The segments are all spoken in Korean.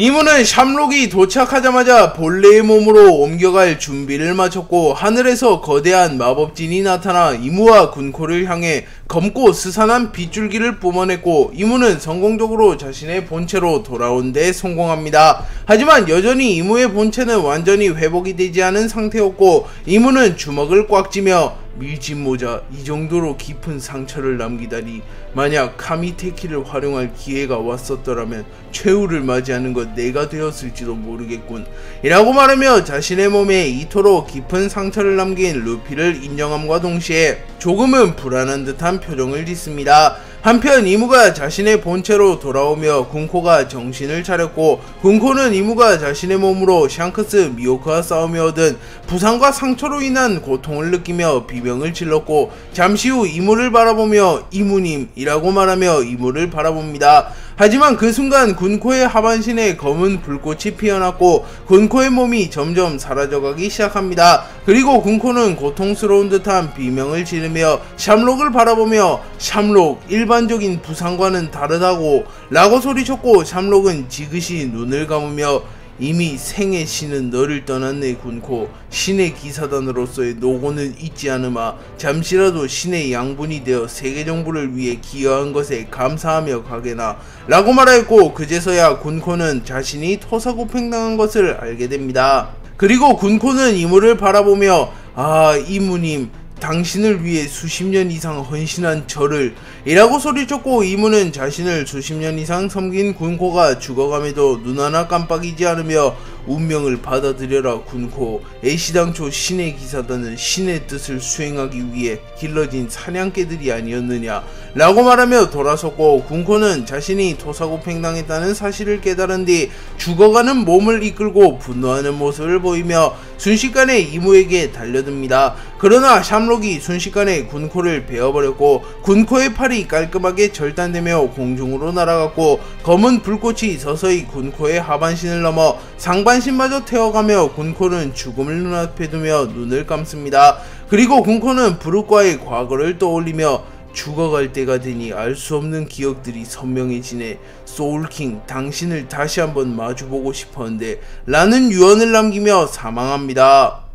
이무는 샴록이 도착하자마자 본래의 몸으로 옮겨갈 준비를 마쳤고 하늘에서 거대한 마법진이 나타나 이무와 군코를 향해 검고 스산한 빗줄기를 뿜어냈고 이무는 성공적으로 자신의 본체로 돌아온 데 성공합니다. 하지만 여전히 이무의 본체는 완전히 회복이 되지 않은 상태였고 이무는 주먹을 꽉 쥐며 밀짚모자, 이 정도로 깊은 상처를 남기다니. 만약 카미테키를 활용할 기회가 왔었더라면 최후를 맞이하는 건 내가 되었을지도 모르겠군 이라고 말하며 자신의 몸에 이토록 깊은 상처를 남긴 루피를 인정함과 동시에 조금은 불안한 듯한 표정을 짓습니다. 한편 이무가 자신의 본체로 돌아오며 군코가 정신을 차렸고 군코는 이무가 자신의 몸으로 샹크스 미호크와 싸우며 얻은 부상과 상처로 인한 고통을 느끼며 비명을 질렀고 잠시 후 이무를 바라보며 이무님 이라고 말하며 이무를 바라봅니다. 하지만 그 순간 군코의 하반신에 검은 불꽃이 피어났고 군코의 몸이 점점 사라져가기 시작합니다. 그리고 군코는 고통스러운 듯한 비명을 지르며 샴록을 바라보며 샴록 일반적인 부상과는 다르다고 라고 소리쳤고 샴록은 지그시 눈을 감으며 이미 생의 신은 너를 떠났네 군코. 신의 기사단으로서의 노고는 잊지 않으마. 잠시라도 신의 양분이 되어 세계정부를 위해 기여한 것에 감사하며 가게나 라고 말하였고 그제서야 군코는 자신이 토사구팽당한 것을 알게 됩니다. 그리고 군코는 이무를 바라보며 아 이무님 당신을 위해 수십 년 이상 헌신한 저를 이라고 소리쳤고 이무는 자신을 수십 년 이상 섬긴 군코가 죽어감에도 눈 하나 깜빡이지 않으며 운명을 받아들여라 군코. 애시당초 신의 기사단은 신의 뜻을 수행하기 위해 길러진 사냥개들이 아니었느냐 라고 말하며 돌아섰고 군코는 자신이 토사구팽당했다는 사실을 깨달은 뒤 죽어가는 몸을 이끌고 분노하는 모습을 보이며 순식간에 이무에게 달려듭니다. 그러나 샴록이 순식간에 군코를 베어버렸고 군코의 팔이 깔끔하게 절단되며 공중으로 날아갔고 검은 불꽃이 서서히 군코의 하반신을 넘어 상반신마저 태워가며 군코는 죽음을 눈앞에 두며 눈을 감습니다. 그리고 군코는 브룩과의 과거를 떠올리며 죽어갈 때가 되니 알 수 없는 기억들이 선명해지네. 소울킹 당신을 다시 한번 마주보고 싶었는데 라는 유언을 남기며 사망합니다.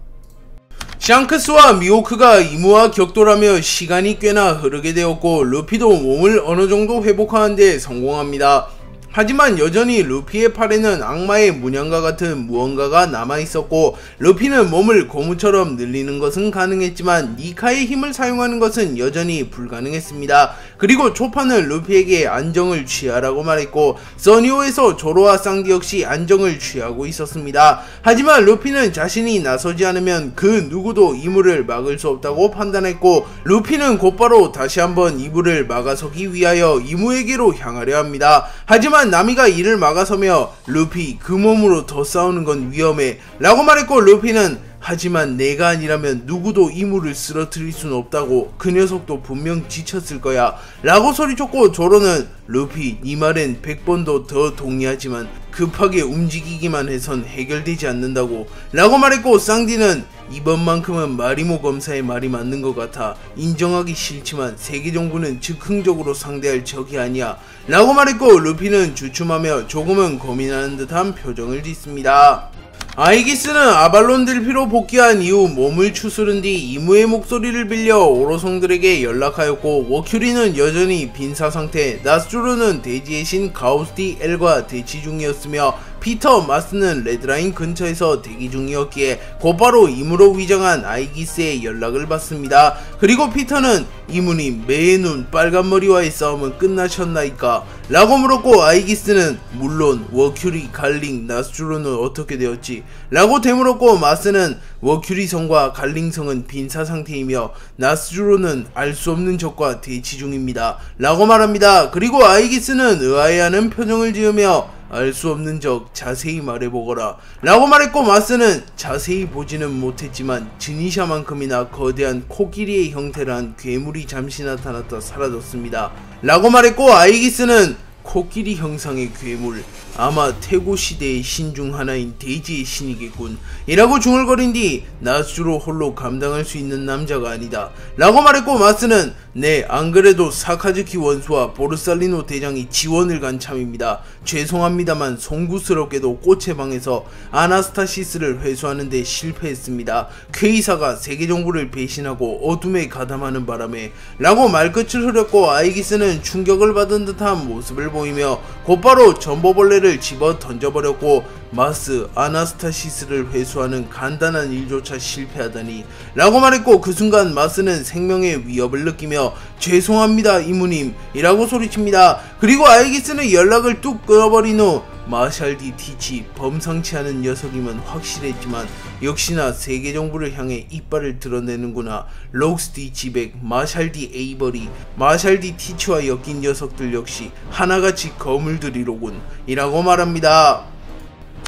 샹크스와 미호크가 이무와 격돌하며 시간이 꽤나 흐르게 되었고 루피도 몸을 어느정도 회복하는 데 성공합니다. 하지만 여전히 루피의 팔에는 악마의 문양과 같은 무언가가 남아있었고 루피는 몸을 고무처럼 늘리는 것은 가능했지만 니카의 힘을 사용하는 것은 여전히 불가능했습니다. 그리고 초파는 루피에게 안정을 취하라고 말했고 써니오에서 조로와 쌍디 역시 안정을 취하고 있었습니다. 하지만 루피는 자신이 나서지 않으면 그 누구도 이무를 막을 수 없다고 판단했고 루피는 곧바로 다시 한번 이무를 막아서기 위하여 이무에게로 향하려 합니다. 하지만 나미가 이를 막아서며 루피 그 몸으로 더 싸우는 건 위험해 라고 말했고 루피는 하지만 내가 아니라면 누구도 이무를 쓰러뜨릴 순 없다고 그 녀석도 분명 지쳤을 거야 라고 소리쳤고 조로는 루피 네 말엔 100번도 더 동의하지만 급하게 움직이기만 해선 해결되지 않는다고 라고 말했고 쌍디는 이번만큼은 마리모 검사의 말이 맞는 것 같아. 인정하기 싫지만 세계정부는 즉흥적으로 상대할 적이 아니야 라고 말했고 루피는 주춤하며 조금은 고민하는 듯한 표정을 짓습니다. 아이기스는 아발론 델피로 복귀한 이후 몸을 추스른 뒤 이무의 목소리를 빌려 오로성들에게 연락하였고 워큐리는 여전히 빈사상태, 나스조르는 대지의 신 가우스티 엘과 대치 중이었으며 피터, 마스는 레드라인 근처에서 대기 중이었기에 곧바로 이무로 위장한 아이기스의 연락을 받습니다. 그리고 피터는 이무님 매의 눈 빨간머리와의 싸움은 끝나셨나이까? 라고 물었고 아이기스는 물론 워큐리, 갈링, 나스조르는 어떻게 되었지? 라고 되물었고 마스는 워큐리 성과 갈링 성은 빈사 상태이며 나스조르는 알 수 없는 적과 대치 중입니다 라고 말합니다. 그리고 아이기스는 의아해하는 표정을 지으며 알 수 없는 적 자세히 말해보거라 라고 말했고 마스는 자세히 보지는 못했지만 지니샤만큼이나 거대한 코끼리의 형태를 한 괴물이 잠시 나타났다 사라졌습니다 라고 말했고 아이기스는 코끼리 형상의 괴물, 아마 태고 시대의 신 중 하나인 대지의 신이겠군 이라고 중얼거린 뒤 나스로 홀로 감당할 수 있는 남자가 아니다 라고 말했고, 마스는 네, 안그래도 사카즈키 원수와 보르살리노 대장이 지원을 간 참입니다. 죄송합니다만 송구스럽게도 꽃의 방에서 아나스타시스를 회수하는데 실패했습니다. 쾌의사가 세계정부를 배신하고 어둠에 가담하는 바람에 라고 말끝을 흐렸고, 아이기스는 충격을 받은 듯한 모습을 보이며 곧바로 전보벌레를 집어 던져버렸고, 마스, 아나스타시스를 회수하는 간단한 일조차 실패하다니 라고 말했고, 그 순간 마스는 생명의 위협을 느끼며 죄송합니다 이모님 이라고 소리칩니다. 그리고 아이기스는 연락을 뚝 끊어버린 후 마샬디 티치, 범상치 않은 녀석이면 확실했지만 역시나 세계정부를 향해 이빨을 드러내는구나. 록스디 지백, 마샬디 에이버리, 마샬디 티치와 엮인 녀석들 역시 하나같이 거물들이로군 이라고 말합니다.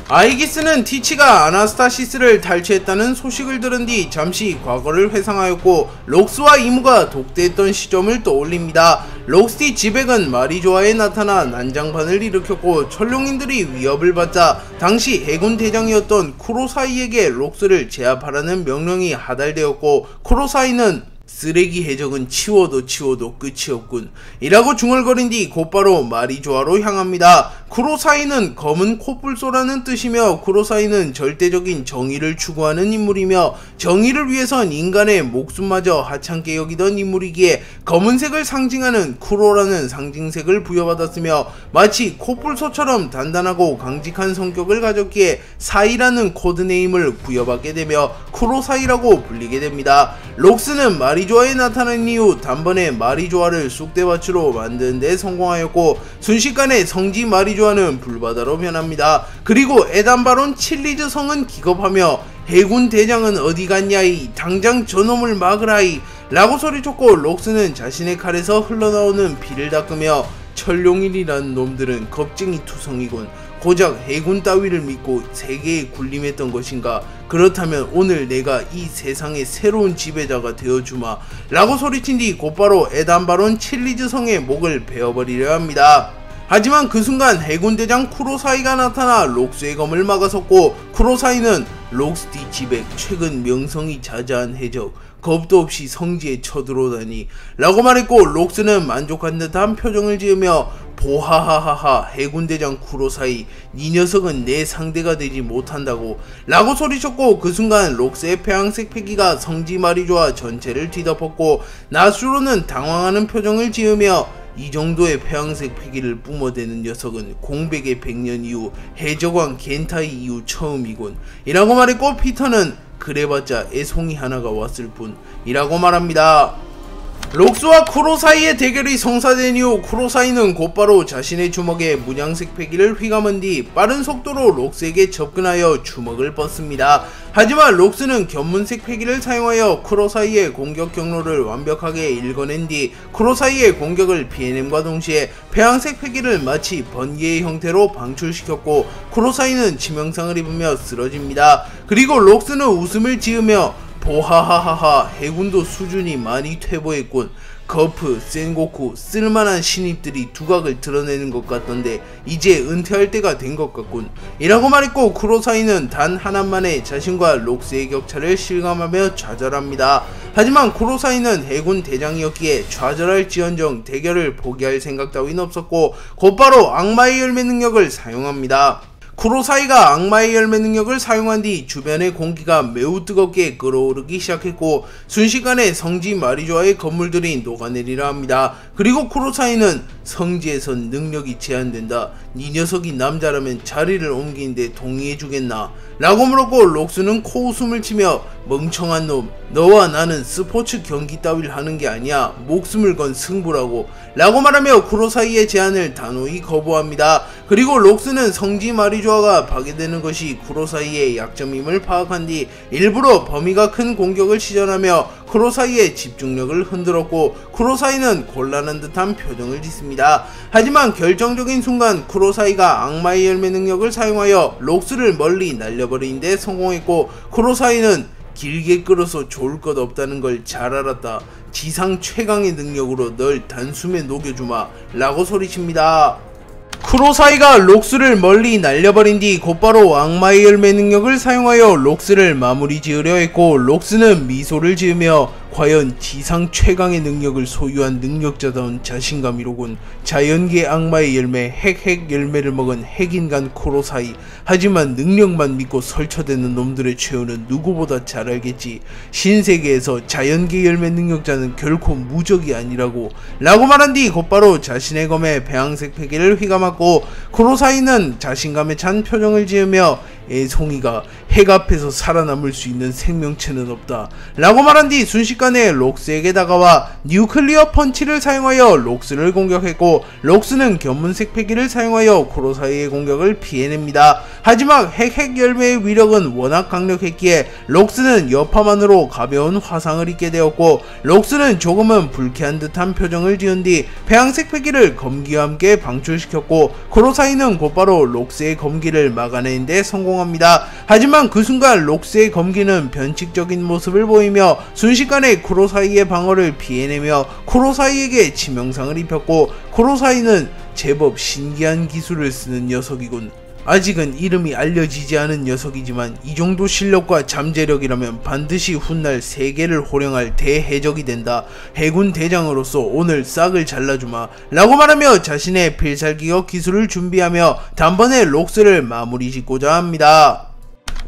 아이기스는 티치가 아나스타시스를 탈취했다는 소식을 들은 뒤 잠시 과거를 회상하였고, 록스와 이무가 독대했던 시점을 떠올립니다. 록스티 지백은 마리조아에 나타나 난장판을 일으켰고, 천룡인들이 위협을 받자 당시 해군 대장이었던 쿠로사이에게 록스를 제압하라는 명령이 하달되었고, 쿠로사이는 쓰레기 해적은 치워도 끝이 없군 이라고 중얼거린 뒤 곧바로 마리조아로 향합니다. 쿠로사이는 검은 코뿔소라는 뜻이며, 쿠로사이는 절대적인 정의를 추구하는 인물이며 정의를 위해선 인간의 목숨마저 하찮게 여기던 인물이기에 검은색을 상징하는 쿠로라는 상징색을 부여받았으며, 마치 코뿔소처럼 단단하고 강직한 성격을 가졌기에 사이라는 코드네임을 부여받게 되며 쿠로사이라고 불리게 됩니다. 록스는 마리조아에 나타난 이후 단번에 마리조아를 쑥대밭으로 만드는 데 성공하였고, 순식간에 성지 마리조아는 불바다로 변합니다. 그리고 에단바론 칠리즈 성은 기겁하며 해군 대장은 어디 갔냐이, 당장 저놈을 막으라이 라고 소리쳤고, 록스는 자신의 칼에서 흘러나오는 피를 닦으며 천룡인이란 놈들은 겁쟁이 투성이군, 고작 해군 따위를 믿고 세계에 군림했던 것인가? 그렇다면 오늘 내가 이 세상의 새로운 지배자가 되어주마 라고 소리친 뒤 곧바로 에단바론 칠리즈 성의 목을 베어버리려 합니다. 하지만 그 순간 해군대장 쿠로사이가 나타나 록스의 검을 막아섰고, 쿠로사이는 록스디 지백, 최근 명성이 자자한 해적, 겁도 없이 성지에 쳐들어오다니 라고 말했고, 록스는 만족한 듯한 표정을 지으며 보하하하하, 해군대장 쿠로사이, 이 녀석은 내 상대가 되지 못한다고 라고 소리쳤고, 그 순간 록스의 폐왕색 패기가 성지 마리조아 전체를 뒤덮었고, 나수로는 당황하는 표정을 지으며 이 정도의 폐왕색 패기를 뿜어대는 녀석은 공백의 100년 이후 해적왕 겐타이 이후 처음이군 이라고 말했고, 피터는 그래봤자 애송이 하나가 왔을 뿐 이라고 말합니다. 록스와 쿠로사이의 대결이 성사된 이후 쿠로사이는 곧바로 자신의 주먹에 문양색 패기를 휘감은 뒤 빠른 속도로 록스에게 접근하여 주먹을 뻗습니다. 하지만 록스는 견문색 패기를 사용하여 쿠로사이의 공격 경로를 완벽하게 읽어낸 뒤 쿠로사이의 공격을 피해냄과 동시에 폐왕색 패기를 마치 번개의 형태로 방출시켰고, 쿠로사이는 치명상을 입으며 쓰러집니다. 그리고 록스는 웃음을 지으며 보하하하하, 해군도 수준이 많이 퇴보했군. 거프, 센고쿠, 쓸만한 신입들이 두각을 드러내는 것 같던데 이제 은퇴할 때가 된 것 같군 이라고 말했고, 쿠로사이는 단 하나만에 자신과 록스의 격차를 실감하며 좌절합니다. 하지만 쿠로사이는 해군 대장이었기에 좌절할지언정 대결을 포기할 생각 따윈 없었고, 곧바로 악마의 열매 능력을 사용합니다. 쿠로사이가 악마의 열매 능력을 사용한 뒤 주변의 공기가 매우 뜨겁게 끓어오르기 시작했고, 순식간에 성지 마리조아의 건물들이 녹아내리려 합니다. 그리고 쿠로사이는 성지에선 능력이 제한된다, 이 녀석이 남자라면 자리를 옮기는데 동의해주겠나 라고 물었고, 록스는 코웃음을 치며 멍청한 놈, 너와 나는 스포츠 경기 따위를 하는 게 아니야, 목숨을 건 승부라고 라고 말하며 쿠로사이의 제안을 단호히 거부합니다. 그리고 록스는 성지 마리조아가 파괴되는 것이 쿠로사이의 약점임을 파악한 뒤 일부러 범위가 큰 공격을 시전하며 쿠로사이의 집중력을 흔들었고, 쿠로사이는 곤란한 듯한 표정을 짓습니다. 하지만 결정적인 순간 쿠로사이가 악마의 열매 능력을 사용하여 록스를 멀리 날려버리는 데 성공했고, 쿠로사이는 길게 끌어서 좋을 것 없다는 걸 잘 알았다, 지상 최강의 능력으로 널 단숨에 녹여주마 라고 소리칩니다. 쿠로사이가 록스를 멀리 날려버린 뒤 곧바로 악마의 열매 능력을 사용하여 록스를 마무리 지으려 했고, 록스는 미소를 지으며 과연 지상 최강의 능력을 소유한 능력자다운 자신감이로군. 자연계 악마의 열매 핵 열매를 먹은 핵인간 쿠로사이. 하지만 능력만 믿고 설쳐대는 놈들의 최후는 누구보다 잘 알겠지. 신세계에서 자연계 열매 능력자는 결코 무적이 아니라고. 라고 말한 뒤 곧바로 자신의 검에 배양색 패기를 휘감았고, 쿠로사이는 자신감에 찬 표정을 지으며 애송이가 핵 앞에서 살아남을 수 있는 생명체는 없다 라고 말한 뒤 순식간에 록스에게 다가와 뉴클리어 펀치를 사용하여 록스를 공격했고, 록스는 견문색 패기를 사용하여 쿠로사이의 공격을 피해냅니다. 하지만 핵 열매의 위력은 워낙 강력했기에 록스는 여파만으로 가벼운 화상을 입게 되었고, 록스는 조금은 불쾌한 듯한 표정을 지은 뒤 배양색 패기를 검기와 함께 방출시켰고, 쿠로사이는 곧바로 록스의 검기를 막아내는데 성공합니다. 하지만 그 순간 록스의 검기는 변칙적인 모습을 보이며 순식간에 쿠로사이의 방어를 피해내며 쿠로사이에게 치명상을 입혔고, 쿠로사이는 제법 신기한 기술을 쓰는 녀석이군. 아직은 이름이 알려지지 않은 녀석이지만 이 정도 실력과 잠재력이라면 반드시 훗날 세계를 호령할 대해적이 된다. 해군 대장으로서 오늘 싹을 잘라주마 라고 말하며 자신의 필살기격 기술을 준비하며 단번에 록스를 마무리 짓고자 합니다.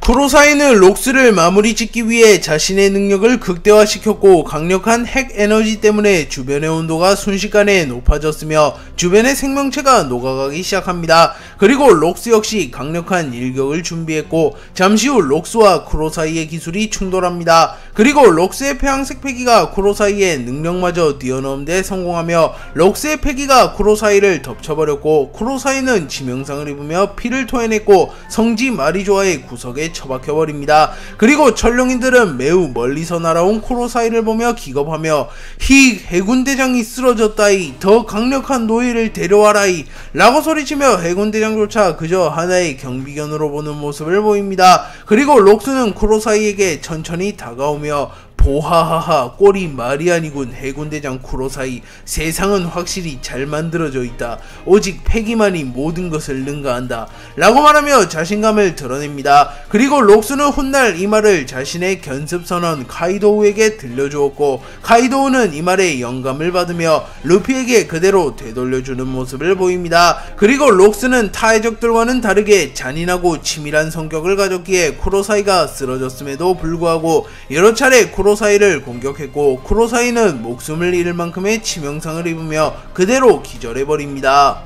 쿠로사이는 록스를 마무리 짓기 위해 자신의 능력을 극대화시켰고, 강력한 핵 에너지 때문에 주변의 온도가 순식간에 높아졌으며 주변의 생명체가 녹아가기 시작합니다. 그리고 록스 역시 강력한 일격을 준비했고, 잠시 후 록스와 쿠로사이의 기술이 충돌합니다. 그리고 록스의 폐양색 패기가 쿠로사이의 능력마저 뛰어넘는 데 성공하며 록스의 패기가 쿠로사이를 덮쳐버렸고, 쿠로사이는 치명상을 입으며 피를 토해냈고 성지 마리조아의 구석에 처박혀버립니다. 그리고 천룡인들은 매우 멀리서 날아온 쿠로사이를 보며 기겁하며 히 해군대장이 쓰러졌다이, 더 강력한 노예를 데려와라이 라고 소리치며 해군대장조차 그저 하나의 경비견으로 보는 모습을 보입니다. 그리고 록스는 쿠로사이에게 천천히 다가오며 보하하하, 꼴이 말이 아니군. 해군대장 쿠로사이, 세상은 확실히 잘 만들어져 있다. 오직 패기만이 모든 것을 능가한다 라고 말하며 자신감을 드러냅니다. 그리고 록스는 훗날 이 말을 자신의 견습선원 카이도우에게 들려주었고, 카이도우는 이 말에 영감을 받으며 루피에게 그대로 되돌려주는 모습을 보입니다. 그리고 록스는 타 해적들과는 다르게 잔인하고 치밀한 성격을 가졌기에 쿠로사이가 쓰러졌음에도 불구하고 여러 차례 쿠로사이를 공격했고, 쿠로사이는 목숨을 잃을 만큼의 치명상을 입으며 그대로 기절해버립니다.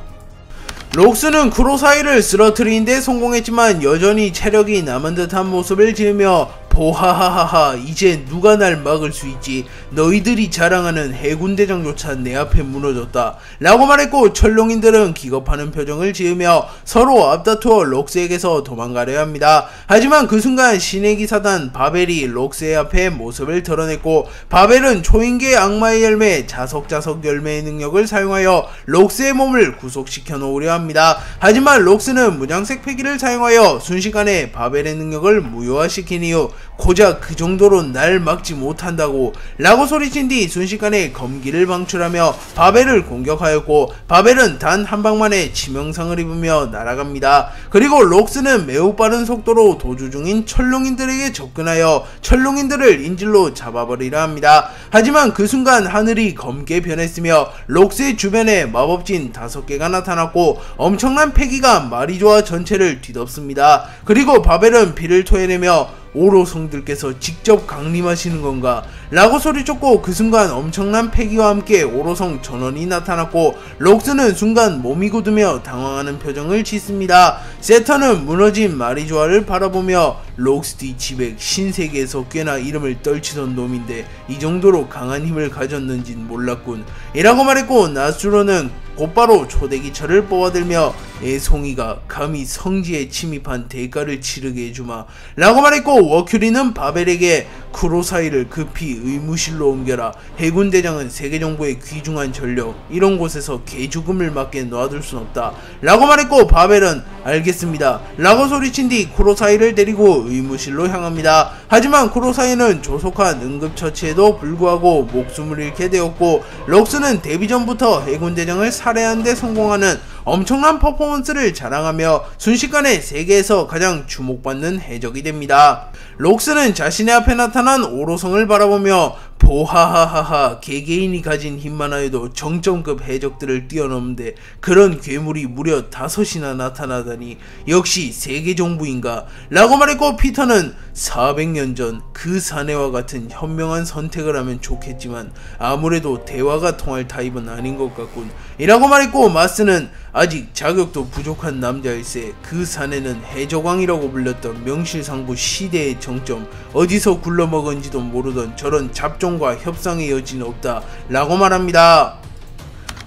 록스는 쿠로사이를 쓰러뜨리는 데 성공했지만 여전히 체력이 남은 듯한 모습을 지으며 보하하하하, 이제 누가 날 막을 수 있지. 너희들이 자랑하는 해군대장조차 내 앞에 무너졌다 라고 말했고, 천룡인들은 기겁하는 표정을 지으며 서로 앞다투어 록스에게서 도망가려 합니다. 하지만 그 순간 신의 기사단 바벨이 록스의 앞에 모습을 드러냈고, 바벨은 초인계 악마의 열매 자석자석 열매의 능력을 사용하여 록스의 몸을 구속시켜 놓으려 합니다. 하지만 록스는 무장색 패기를 사용하여 순식간에 바벨의 능력을 무효화시킨 이후 고작 그 정도로 날 막지 못한다고 라고 소리친 뒤 순식간에 검기를 방출하며 바벨을 공격하였고, 바벨은 단 한 방만에 치명상을 입으며 날아갑니다. 그리고 록스는 매우 빠른 속도로 도주 중인 천룡인들에게 접근하여 천룡인들을 인질로 잡아버리려 합니다. 하지만 그 순간 하늘이 검게 변했으며 록스의 주변에 마법진 5개가 나타났고 엄청난 패기가 마리조아 전체를 뒤덮습니다. 그리고 바벨은 피를 토해내며 오로성들께서 직접 강림하시는 건가 라고 소리쳤고, 그 순간 엄청난 패기와 함께 오로성 전원이 나타났고 록스는 순간 몸이 굳으며 당황하는 표정을 짓습니다. 세터는 무너진 마리조아를 바라보며 록스디 지백, 신세계에서 꽤나 이름을 떨치던 놈인데 이 정도로 강한 힘을 가졌는진 몰랐군 이라고 말했고, 나수로는 곧바로 초대기철을 뽑아들며 애송이가 감히 성지에 침입한 대가를 치르게 해주마 라고 말했고, 워큐리는 바벨에게 쿠로사이를 급히 의무실로 옮겨라. 해군대장은 세계정부의 귀중한 전력, 이런 곳에서 개죽음을 맞게 놔둘 순 없다 라고 말했고, 바벨은 알겠습니다 라고 소리친 뒤 쿠로사이를 데리고 의무실로 향합니다. 하지만 쿠로사이는 조속한 응급처치에도 불구하고 목숨을 잃게 되었고, 록스는 데뷔 전부터 해군대장을 살해하는 데 성공하는 엄청난 퍼포먼스를 자랑하며 순식간에 세계에서 가장 주목받는 해적이 됩니다. 록스는 자신의 앞에 나타난 오로성을 바라보며 보하하하하, 개개인이 가진 힘만 하여도 정점급 해적들을 뛰어넘는데 그런 괴물이 무려 5이나 나타나다니 역시 세계정부인가 라고 말했고, 피터는 400년 전 그 사내와 같은 현명한 선택을 하면 좋겠지만 아무래도 대화가 통할 타입은 아닌 것 같군 이라고 말했고, 마스는 아직 자격도 부족한 남자일세 그 사내는 해적왕이라고 불렸던 명실상부 시대의 정점, 어디서 굴러먹은지도 모르던 저런 잡종과 협상의 여지는 없다 라고 말합니다.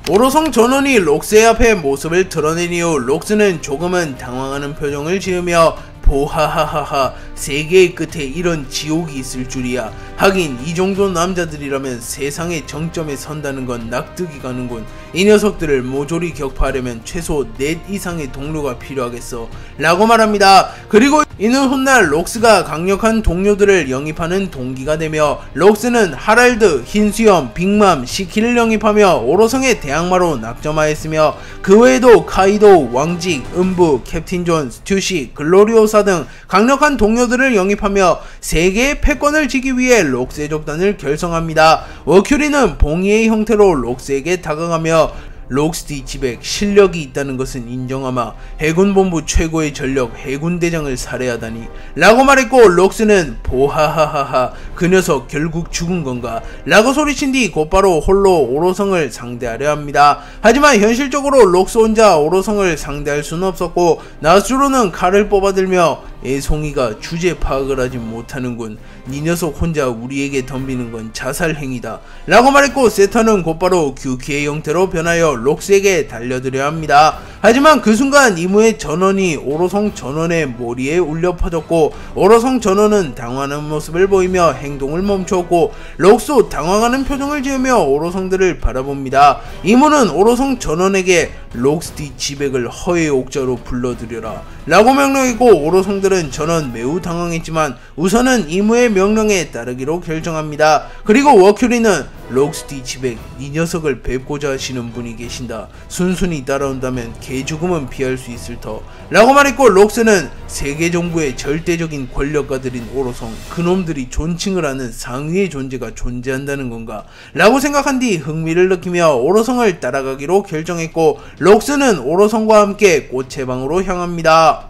오로성 전원이 록스의 앞에 모습을 드러낸 이후 록스는 조금은 당황하는 표정을 지으며 보하하하하, 세계의 끝에 이런 지옥이 있을 줄이야. 하긴 이 정도 남자들이라면 세상의 정점에 선다는 건 납득이 가는군. 이 녀석들을 모조리 격파하려면 최소 넷 이상의 동료가 필요하겠어 라고 말합니다. 그리고 이는 훗날 록스가 강력한 동료들을 영입하는 동기가 되며, 록스는 하랄드, 흰수염, 빅맘, 시키를 영입하며 오로성의 대항마로 낙점하였으며 그 외에도 카이도, 왕직, 음부, 캡틴 존, 스튜시, 글로리오사 등 강력한 동료들을 영입하며 세계의 패권을 지기 위해 록스의 적단을 결성합니다. 워큐리는 봉이의 형태로 록스에게 다가가며 록스디치백 실력이 있다는 것은 인정하마 해군본부 최고의 전력 해군대장을 살해하다니 라고 말했고, 록스는 보하하하하, 그 녀석 결국 죽은 건가 라고 소리친 뒤 곧바로 홀로 오로성을 상대하려 합니다. 하지만 현실적으로 록스 혼자 오로성을 상대할 수는 없었고, 나스로는 칼을 뽑아들며 애송이가 주제 파악을 하지 못하는군. 네 녀석 혼자 우리에게 덤비는 건 자살행위다 라고 말했고, 세터는 곧바로 규키의 형태로 변하여 록스에게 달려들어야 합니다. 하지만 그 순간 이무의 전원이 오로성 전원의 머리에 울려 퍼졌고, 오로성 전원은 당황하는 모습을 보이며 행동을 멈추었고, 록스 당황하는 표정을 지으며 오로성들을 바라봅니다. 이무는 오로성 전원에게 록스디치백을 허의 옥자로 불러들여라 라고 명령했고, 오로성들은 전원 매우 당황했지만 우선은 이무의 명령에 따르기로 결정합니다. 그리고 워큐리는 록스디치백, 이 녀석을 뵙고자 하시는 분이 계신다. 순순히 따라온다면 개죽음은 피할 수 있을 터 라고 말했고, 록스는 세계 정부의 절대적인 권력가들인 오로성, 그놈들이 존칭을 하는 상위의 존재가 존재한다는 건가 라고 생각한 뒤 흥미를 느끼며 오로성을 따라가기로 결정했고, 록스는 오로성과 함께 꽃의 방으로 향합니다.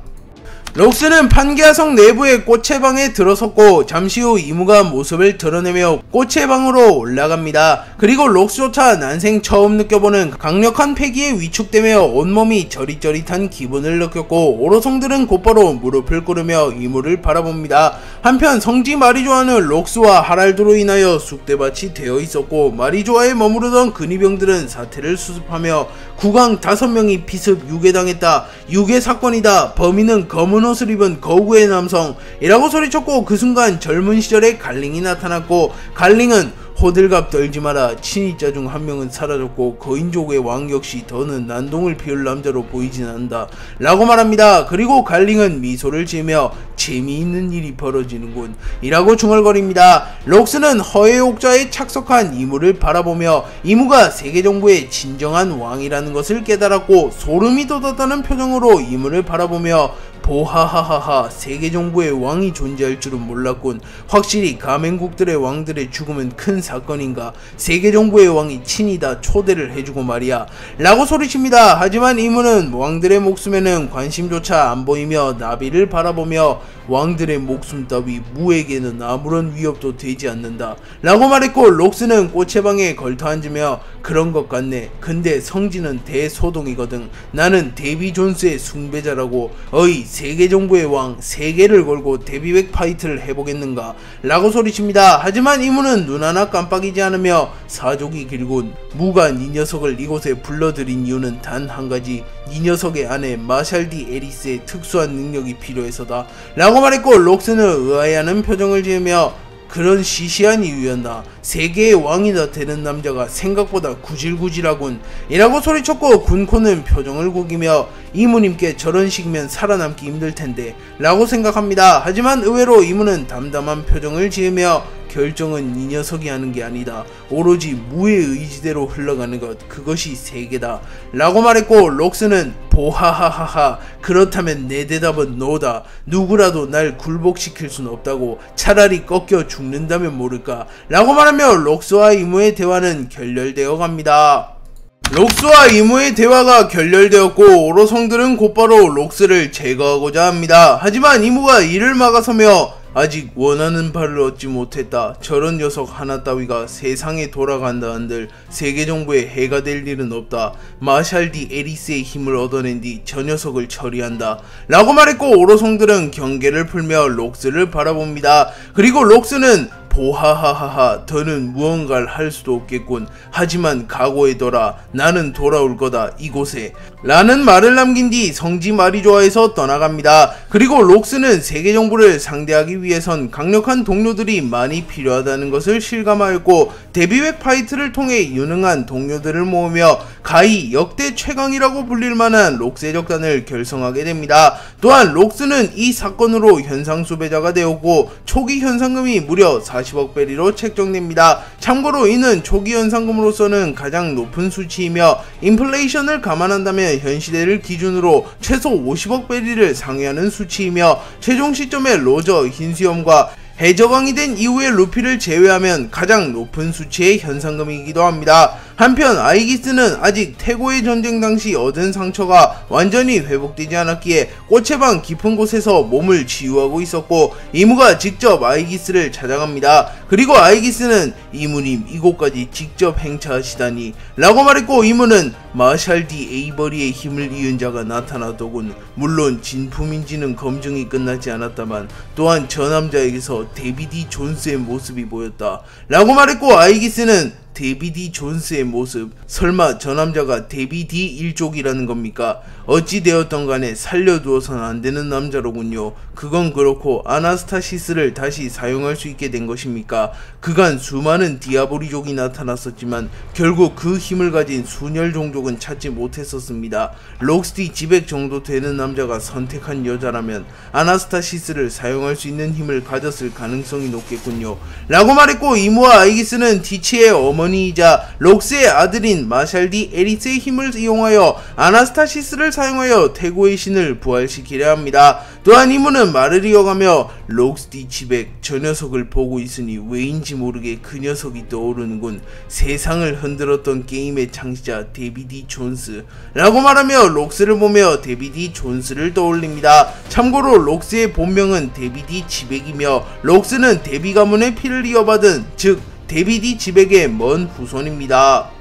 록스는 판게아성 내부의 꽃의 방에 들어섰고 잠시 후 이무가 모습을 드러내며 꽃의 방으로 올라갑니다. 그리고 록스조차 난생 처음 느껴보는 강력한 패기에 위축되며 온몸이 저릿저릿한 기분을 느꼈고, 오로성들은 곧바로 무릎을 꿇으며 이무를 바라봅니다. 한편 성지 마리조아는 록스와 하랄드로 인하여 쑥대밭이 되어 있었고, 마리조아에 머무르던 근위병들은 사태를 수습하며 국왕 5명이 피습 유괴당했다. 유괴 사건이다. 범인은 검은 옷을 입은 거구의 남성이라고 소리쳤고, 그 순간 젊은 시절의 갈링이 나타났고, 갈링은 호들갑 떨지 마라. 친위자 중 한 명은 사라졌고 거인족의 왕 역시 더는 난동을 피울 남자로 보이진 않는다 라고 말합니다. 그리고 갈링은 미소를 지으며 재미있는 일이 벌어지는군 이라고 중얼거립니다. 록스는 허의 옥자에 착석한 이무를 바라보며 이무가 세계정부의 진정한 왕이라는 것을 깨달았고, 소름이 돋았다는 표정으로 이무를 바라보며 보하하하하, 세계정부의 왕이 존재할 줄은 몰랐군. 확실히 가맹국들의 왕들의 죽음은 큰 사건인가. 세계정부의 왕이 친이다 초대를 해주고 말이야 라고 소리칩니다. 하지만 이무는 왕들의 목숨에는 관심조차 안 보이며 나비를 바라보며 왕들의 목숨 따위 무에게는 아무런 위협도 되지 않는다 라고 말했고, 록스는 꽃의 방에 걸터앉으며 그런 것 같네. 근데 성지는 대소동이거든. 나는 데비 존스의 숭배자라고. 어이, 세계정부의 왕, 세계를 걸고 데비백 파이트를 해보겠는가 라고 소리칩니다. 하지만 이무는 눈 하나 깜빡이지 않으며 사족이 길군. 무가 이 녀석을 이곳에 불러들인 이유는 단 한 가지. 이 녀석의 아내 마샬디 에리스의 특수한 능력이 필요해서다 라고 말했고, 록스는 의아해하는 표정을 지으며 그런 시시한 이유였나. 세계의 왕이나 되는 남자가 생각보다 구질구질하군 이라고 소리쳤고, 군코는 표정을 구기며 이무님께 저런 식이면 살아남기 힘들텐데 라고 생각합니다. 하지만 의외로 이무는 담담한 표정을 지으며 결정은 이 녀석이 하는 게 아니다. 오로지 무의 의지대로 흘러가는 것, 그것이 세계다 라고 말했고, 록스는 보하하하하, 그렇다면 내 대답은 노다. 누구라도 날 굴복시킬 순 없다고. 차라리 꺾여 죽는다면 모를까 라고 말하며 록스와 이무의 대화는 결렬되어 갑니다. 록스와 이무의 대화가 결렬되었고, 오로성들은 곧바로 록스를 제거하고자 합니다. 하지만 이무가 이를 막아서며 아직 원하는 바를 얻지 못했다. 저런 녀석 하나 따위가 세상에 돌아간다 한들 세계 정부에 해가 될 일은 없다. 마샬 디 에리스의 힘을 얻어낸 뒤 저 녀석을 처리한다 라고 말했고, 오로성들은 경계를 풀며 록스를 바라봅니다. 그리고 록스는 보하하하하, 더는 무언가를 할 수도 없겠군. 하지만 각오해둬라. 나는 돌아올 거다. 이곳에 라는 말을 남긴 뒤 성지 마리조아에서 떠나갑니다. 그리고 록스는 세계 정부를 상대하기 위해선 강력한 동료들이 많이 필요하다는 것을 실감하였고, 데뷔백 파이트를 통해 유능한 동료들을 모으며 가히 역대 최강이라고 불릴 만한 록스의 적단을 결성하게 됩니다. 또한 록스는 이 사건으로 현상 수배자가 되었고, 초기 현상금이 무려 40억 베리로 책정됩니다. 참고로 이는 초기 현상금으로서는 가장 높은 수치이며, 인플레이션을 감안한다면 현 시대를 기준으로 최소 50억 베리를 상회하는 수치이며, 최종 시점에 로저, 흰수염과 해적왕이 된 이후의 루피를 제외하면 가장 높은 수치의 현상금이기도 합니다. 한편 아이기스는 아직 태고의 전쟁 당시 얻은 상처가 완전히 회복되지 않았기에 꽃의 방 깊은 곳에서 몸을 치유하고 있었고, 이무가 직접 아이기스를 찾아갑니다. 그리고 아이기스는 이무님 이곳까지 직접 행차하시다니 라고 말했고, 이무는 마샬 디 에이버리의 힘을 이은 자가 나타나더군. 물론 진품인지는 검증이 끝나지 않았다만 또한 저 남자에게서 데비 디 존스의 모습이 보였다 라고 말했고, 아이기스는 데비 디 존스의 모습, 설마 저 남자가 데비 디 일족이라는 겁니까? 어찌 되었던 간에 살려두어서는 안되는 남자로군요. 그건 그렇고 아나스타시스를 다시 사용할 수 있게 된 것입니까? 그간 수많은 디아보리족이 나타났었지만 결국 그 힘을 가진 순혈 종족은 찾지 못했었습니다. 록스티 지백 정도 되는 남자가 선택한 여자라면 아나스타시스를 사용할 수 있는 힘을 가졌을 가능성이 높겠군요 라고 말했고, 이무와 아이기스는 티치의 어머니이자 록스의 아들인 마샬 디 에리스의 힘을 이용하여 아나스타시스를 사용하여 태고의 신을 부활시키려 합니다. 또한 이무는 말을 이어가며 록스티 지백, 저 녀석을 보고 있으니 왜인지 모르게 그 녀석이 떠오르는군. 세상을 흔들었던 게임의 창시자 데비 디 존스 라고 말하며 록스를 보며 데비 디 존스를 떠올립니다. 참고로 록스의 본명은 데비 디 지백이며, 록스는 데비 가문의 피를 이어받은, 즉 데비 디 지백의 먼 후손입니다.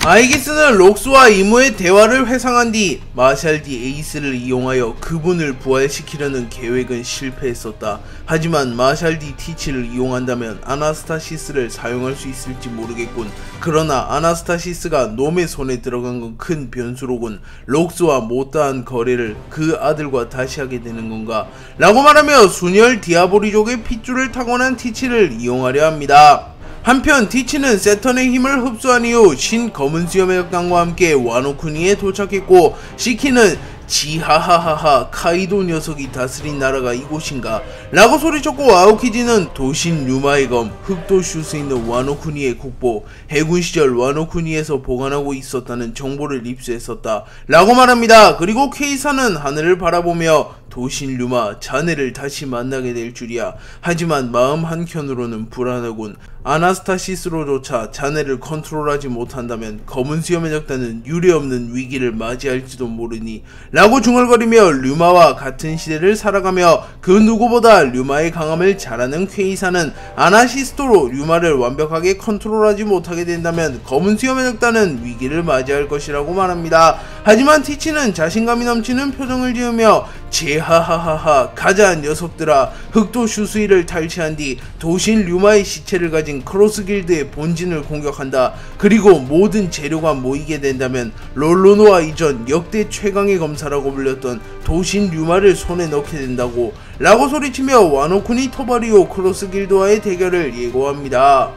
아이기스는 록스와 이무의 대화를 회상한 뒤 마샬 디 에이스를 이용하여 그분을 부활시키려는 계획은 실패했었다. 하지만 마샬 디 티치를 이용한다면 아나스타시스를 사용할 수 있을지 모르겠군. 그러나 아나스타시스가 놈의 손에 들어간 건 큰 변수로군. 록스와 못다한 거래를 그 아들과 다시 하게 되는 건가? 라고 말하며 순혈 디아보리족의 핏줄을 타고난 티치를 이용하려 합니다. 한편 티치는 세턴의 힘을 흡수한 이후 신 검은 수염의 적단과 함께 와노쿠니에 도착했고, 시키는 지하하하하, 카이도 녀석이 다스린 나라가 이곳인가? 라고 소리쳤고, 아오키지는 도신 류마의 검, 흑도 슈스 있는 와노쿠니의 국보, 해군 시절 와노쿠니에서 보관하고 있었다는 정보를 입수했었다 라고 말합니다. 그리고 케이사는 하늘을 바라보며 도신 류마, 자네를 다시 만나게 될 줄이야. 하지만 마음 한켠으로는 불안하군. 아나스타시스로조차 자네를 컨트롤하지 못한다면 검은 수염의 적단은 유례없는 위기를 맞이할지도 모르니 라고 중얼거리며 류마와 같은 시대를 살아가며 그 누구보다 류마의 강함을 잘 아는 퀘이사는 아나시스토로 류마를 완벽하게 컨트롤하지 못하게 된다면 검은 수염의 적단은 위기를 맞이할 것이라고 말합니다. 하지만 티치는 자신감이 넘치는 표정을 지으며 제하하하하, 가자 녀석들아, 흑도 슈스이를 탈취한 뒤 도신 류마의 시체를 가진 크로스 길드의 본진을 공격한다. 그리고 모든 재료가 모이게 된다면 롤로노아 이전 역대 최강의 검사라고 불렸던 도신 류마를 손에 넣게 된다고 라고 소리치며 와노쿠니 토바리오 크로스 길드와의 대결을 예고합니다.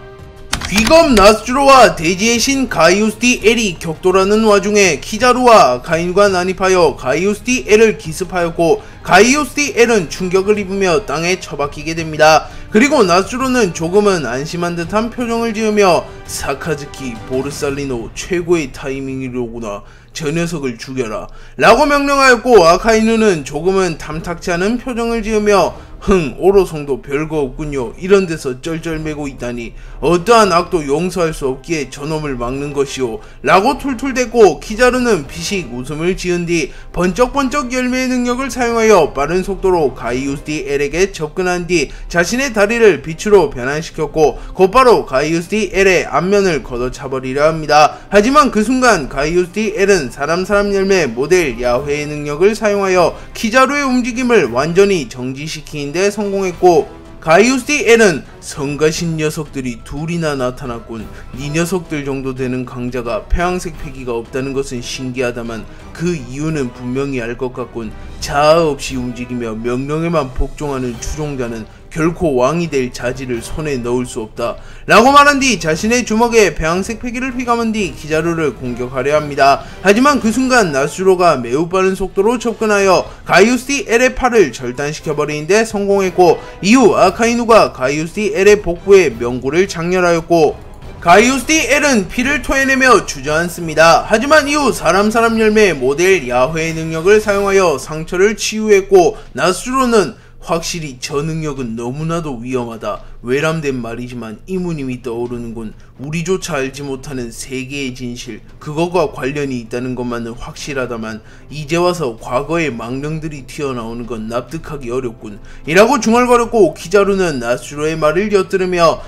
귀검 나스주로와 대지의 신 가이우스티 엘이 격돌하는 와중에 키자루와 아카이누가 난입하여 가이우스티 엘을 기습하였고 가이우스티 엘은 충격을 입으며 땅에 처박히게 됩니다. 그리고 나스주로는 조금은 안심한 듯한 표정을 지으며 사카즈키 보르살리노 최고의 타이밍이로구나. 저 녀석을 죽여라 라고 명령하였고 아카이누는 조금은 탐탁치 않은 표정을 지으며 오로성도 별거 없군요. 이런 데서 쩔쩔매고 있다니 어떠한 악도 용서할 수 없기에 저놈을 막는 것이오 라고 툴툴댔고 키자루는 피식 웃음을 지은 뒤 번쩍번쩍 열매의 능력을 사용하여 빠른 속도로 가이우스티 엘에게 접근한 뒤 자신의 다리를 빛으로 변환시켰고 곧바로 가이우스티 엘의 앞면을 걷어차버리려 합니다. 하지만 그 순간 가이우스티 엘은 사람 열매 모델 야훼의 능력을 사용하여 키자루의 움직임을 완전히 정지시키는 데 성공했고 가이우스티 엘은 성가신 녀석들이 둘이나 나타났군. 이 녀석들 정도 되는 강자가 폐왕색 패기가 없다는 것은 신기하다만 그 이유는 분명히 알 것 같군. 자아 없이 움직이며 명령에만 복종하는 추종자는 결코 왕이 될 자질을 손에 넣을 수 없다 라고 말한 뒤 자신의 주먹에 폐왕색 패기를 휘감은 뒤 키자루를 공격하려 합니다. 하지만 그 순간 나스주로가 매우 빠른 속도로 접근하여 가이우스티 엘의 팔을 절단시켜버리는데 성공했고 이후 아카이누가 가이우스티 엘의 복부에 명구를 장렬하였고 가이우스티 엘은 피를 토해내며 주저앉습니다. 하지만 이후 사람 열매의 모델 야훼의 능력을 사용하여 상처를 치유했고 나스주로는 확실히 저 능력은 너무나도 위험하다. 외람된 말이지만 이무님이 떠오르는군. 우리조차 알지 못하는 세계의 진실, 그거가 관련이 있다는 것만은 확실하다만 이제 와서 과거의 망령들이 튀어나오는 건 납득하기 어렵군 이라고 중얼거렸고 키자루는 나스주로의 말을 엿들으며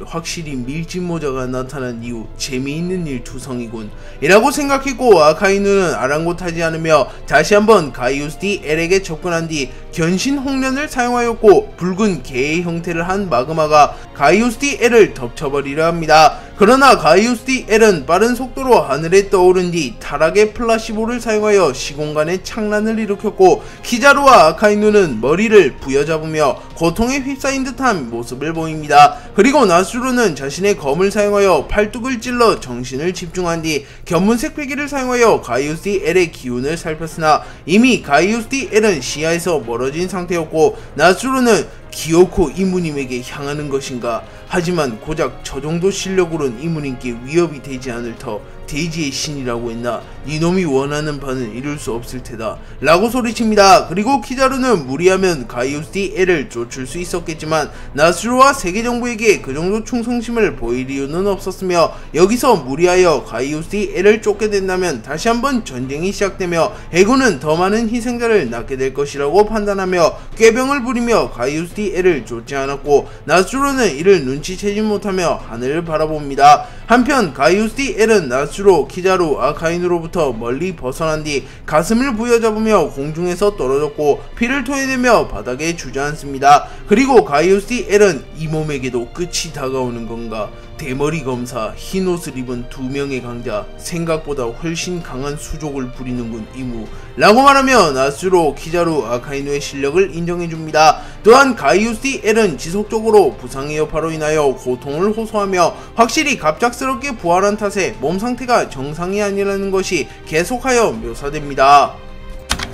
확실히 밀짚모자가 나타난 이후 재미있는 일 투성이군 이라고 생각했고 아카이누는 아랑곳하지 않으며 다시 한번 가이우스티 엘에게 접근한 뒤 견신 홍련을 사용하였고 붉은 개의 형태를 한 마그마가 가이우스티 엘을 덮쳐버리려 합니다. 그러나 가이우스티 엘은 빠른 속도로 하늘에 떠오른 뒤 타락의 플라시보를 사용하여 시공간에 창란을 일으켰고 키자루와 아카이누는 머리를 부여잡으며 고통에 휩싸인 듯한 모습을 보입니다. 그리고 나스주로는 자신의 검을 사용하여 팔뚝을 찔러 정신을 집중한 뒤 견문색 패기를 사용하여 가이우스티 엘의 기운을 살폈으나 이미 가이우스티 엘은 시야에서 멀어진 상태였고 나스주로는 기어코 이무님에게 향하는 것인가? 하지만 고작 저 정도 실력으론 이무님께 위협이 되지 않을 터 대지의 신이라고 했나? 니놈이 원하는 바는 이룰 수 없을 테다 라고 소리칩니다. 그리고 키자루는 무리하면 가이우스티 엘을 쫓을 수 있었겠지만 나스주로와 세계정부에게 그 정도 충성심을 보일 이유는 없었으며 여기서 무리하여 가이우스티 엘을 쫓게 된다면 다시 한번 전쟁이 시작되며 해군은 더 많은 희생자를 낳게 될 것이라고 판단하며 꾀병을 부리며 가이우스티 엘을 쫓지 않았고 나스주로는 이를 눈치채지 못하며 하늘을 바라봅니다. 한편 가이우스티 엘은 나스주로, 키자루, 아카이누로부터 멀리 벗어난 뒤 가슴을 부여잡으며 공중에서 떨어졌고 피를 토해내며 바닥에 주저앉습니다. 그리고 가이우스티 엘은 이 몸에게도 끝이 다가오는 건가? 대머리 검사, 흰 옷을 입은 두 명의 강자, 생각보다 훨씬 강한 수족을 부리는군 이무 라고 말하며 나스주로, 키자루, 아카이누의 실력을 인정해줍니다. 또한 가이우스티 엘은 지속적으로 부상의 여파로 인하여 고통을 호소하며 확실히 갑작스럽게 부활한 탓에 몸 상태가 정상이 아니라는 것이 계속하여 묘사됩니다.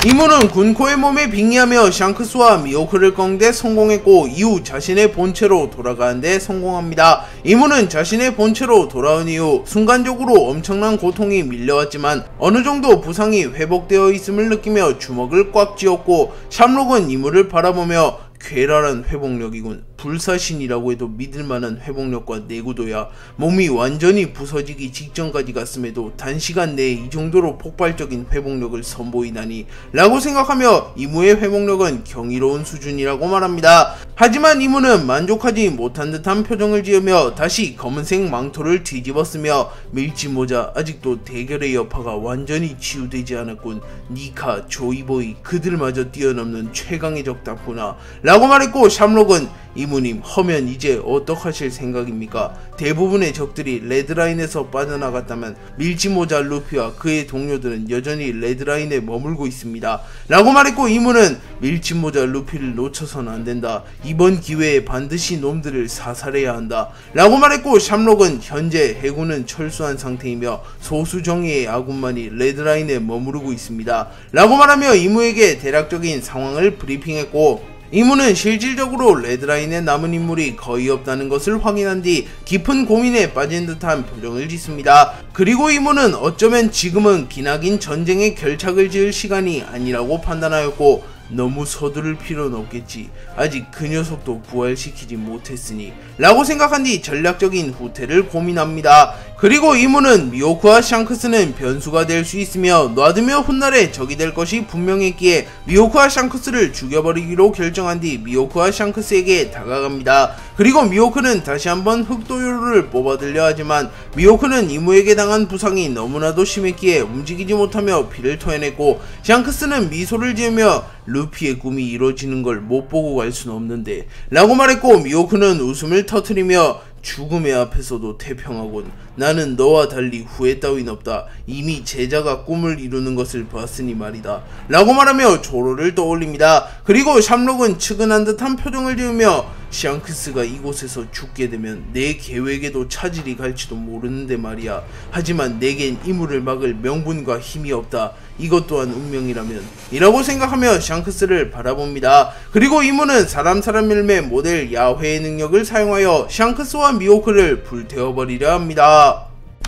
이무는 군코의 몸에 빙의하며 샹크스와 미호크를 꺾는데 성공했고 이후 자신의 본체로 돌아가는데 성공합니다. 이무는 자신의 본체로 돌아온 이후 순간적으로 엄청난 고통이 밀려왔지만 어느정도 부상이 회복되어 있음을 느끼며 주먹을 꽉 쥐었고 샴록은 이무를 바라보며 괴랄한 회복력이군. 불사신이라고 해도 믿을만한 회복력과 내구도야. 몸이 완전히 부서지기 직전까지 갔음에도 단시간 내에 이 정도로 폭발적인 회복력을 선보이다니 라고 생각하며 이무의 회복력은 경이로운 수준이라고 말합니다. 하지만 이무는 만족하지 못한 듯한 표정을 지으며 다시 검은색 망토를 뒤집었으며 밀짚모자, 아직도 대결의 여파가 완전히 치유되지 않았군. 니카, 조이보이 그들마저 뛰어넘는 최강의 적답구나 라고 말했고 샴록은 이무님, 허면 이제 어떡하실 생각입니까? 대부분의 적들이 레드라인에서 빠져나갔다면 밀짚모자 루피와 그의 동료들은 여전히 레드라인에 머물고 있습니다 라고 말했고 이무는 밀짚모자 루피를 놓쳐서는 안된다. 이번 기회에 반드시 놈들을 사살해야 한다 라고 말했고, 샴록은 현재 해군은 철수한 상태이며 소수 정예의 아군만이 레드라인에 머무르고 있습니다 라고 말하며 이무에게 대략적인 상황을 브리핑했고, 이무는 실질적으로 레드라인에 남은 인물이 거의 없다는 것을 확인한 뒤 깊은 고민에 빠진 듯한 표정을 짓습니다. 그리고 이무는 어쩌면 지금은 기나긴 전쟁에 결착을 지을 시간이 아니라고 판단하였고, 너무 서두를 필요는 없겠지, 아직 그 녀석도 부활시키지 못했으니 라고 생각한 뒤 전략적인 후퇴를 고민합니다. 그리고 이무는 미호크와 샹크스는 변수가 될 수 있으며 놔두며 훗날에 적이 될 것이 분명했기에 미호크와 샹크스를 죽여버리기로 결정한 뒤 미호크와 샹크스에게 다가갑니다. 그리고 미호크는 다시 한번 흑도요루를 뽑아들려 하지만 미호크는 이무에게 당한 부상이 너무나도 심했기에 움직이지 못하며 피를 토해냈고, 샹크스는 미소를 지으며 루피의 꿈이 이루어지는 걸 못 보고 갈 순 없는데 라고 말했고, 미호크는 웃음을 터뜨리며 죽음의 앞에서도 태평하군. 나는 너와 달리 후회 따윈 없다. 이미 제자가 꿈을 이루는 것을 봤으니 말이다 라고 말하며 조로를 떠올립니다. 그리고 샴록은 측은한 듯한 표정을 지으며 샹크스가 이곳에서 죽게 되면 내 계획에도 차질이 갈지도 모르는데 말이야. 하지만 내겐 이무를 막을 명분과 힘이 없다. 이것 또한 운명이라면 이라고 생각하며 샹크스를 바라봅니다. 그리고 이무는 사람 열매 모델 야훼의 능력을 사용하여 샹크스와 미호크를 불태워버리려 합니다.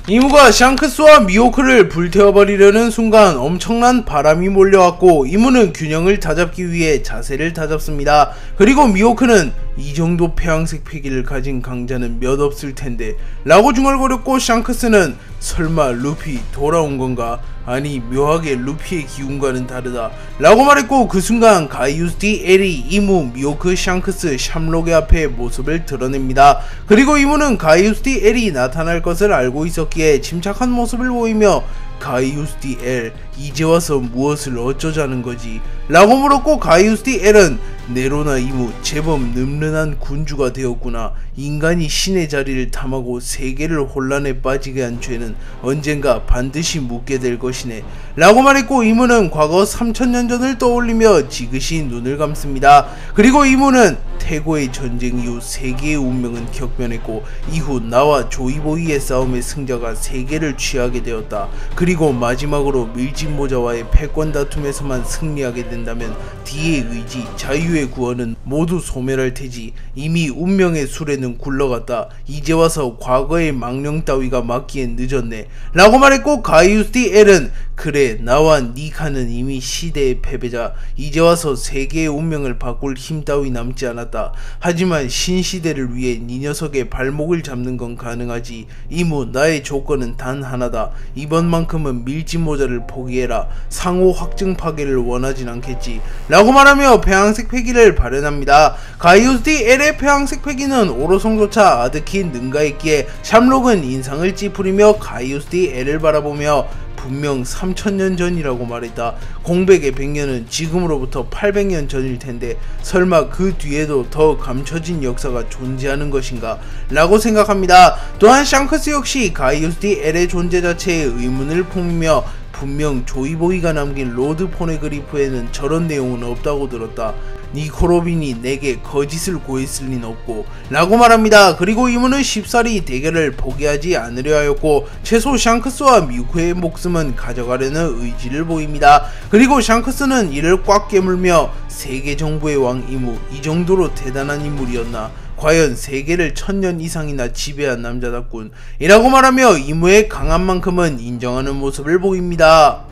이무가 샹크스와 미호크를 불태워버리려는 순간 엄청난 바람이 몰려왔고, 이무는 균형을 다잡기 위해 자세를 다잡습니다. 그리고 미호크는 이 정도 폐왕색 패기를 가진 강자는 몇 없을 텐데 라고 중얼거렸고, 샹크스는 설마 루피 돌아온 건가? 아니 묘하게 루피의 기운과는 다르다 라고 말했고, 그 순간 가이우스 D, 에리, 이무, 미호크, 샹크스, 샴록의 앞에 모습을 드러냅니다. 그리고 이무는 가이우스 D, 엘이 나타날 것을 알고 있었기에 침착한 모습을 보이며 가이우스 D, 엘, 이제 와서 무엇을 어쩌자는 거지? 라고 물었고, 가이우스 D, 엘은 네로나 이무 제법 늠름한 군주가 되었구나. 인간이 신의 자리를 탐하고 세계를 혼란에 빠지게 한 죄는 언젠가 반드시 묻게 될 것이네 라고 말했고, 이무는 과거 3000년 전을 떠올리며 지그시 눈을 감습니다. 그리고 이무는 태고의 전쟁 이후 세계의 운명은 격변했고, 이후 나와 조이보이의 싸움의 승자가 세계를 취하게 되었다. 그리고 마지막으로 밀짚모자와의 패권 다툼에서만 승리하게 된다면 D의 의지, 자유의 구원은 모두 소멸할 테지. 이미 운명의 수레는 굴러갔다. 이제 와서 과거의 망령 따위가 막기엔 늦었네 라고 말했고, 가이우스 D, 엘은 그래 나와 니카는 이미 시대의 패배자. 이제 와서 세계의 운명을 바꿀 힘 따위 남지 않았다. 하지만 신시대를 위해 니 녀석의 발목을 잡는 건 가능하지. 이무, 나의 조건은 단 하나다. 이번만큼은 밀짚모자를 포기해라. 상호 확증 파괴를 원하진 않겠지 라고 말하며 폐왕색 패기를 발현합니다. 가이우스 D, 엘의 폐왕색 패기는 오로성조차 아득히 능가했기에 샴록은 인상을 찌푸리며 가이우스 D, 엘을 바라보며 분명 3000년 전이라고 말했다. 공백의 100년은 지금으로부터 800년 전일 텐데 설마 그 뒤에도 더 감춰진 역사가 존재하는 것인가 라고 생각합니다. 또한 샹크스 역시 가이우스 D, 엘의 존재 자체에 의문을 품으며 분명 조이보이가 남긴 로드 포네그리프에는 저런 내용은 없다고 들었다. 니코로빈이 내게 거짓을 고했을 리는 없고 라고 말합니다. 그리고 이무는 쉽사리 대결을 포기하지 않으려 하였고, 최소 샹크스와 미호크의 목숨은 가져가려는 의지를 보입니다. 그리고 샹크스는 이를 꽉 깨물며 세계 정부의 왕 이무, 이 정도로 대단한 인물이었나? 과연 세계를 1000년 이상이나 지배한 남자답군 이라고 말하며 이무의 강한 만큼은 인정하는 모습을 보입니다.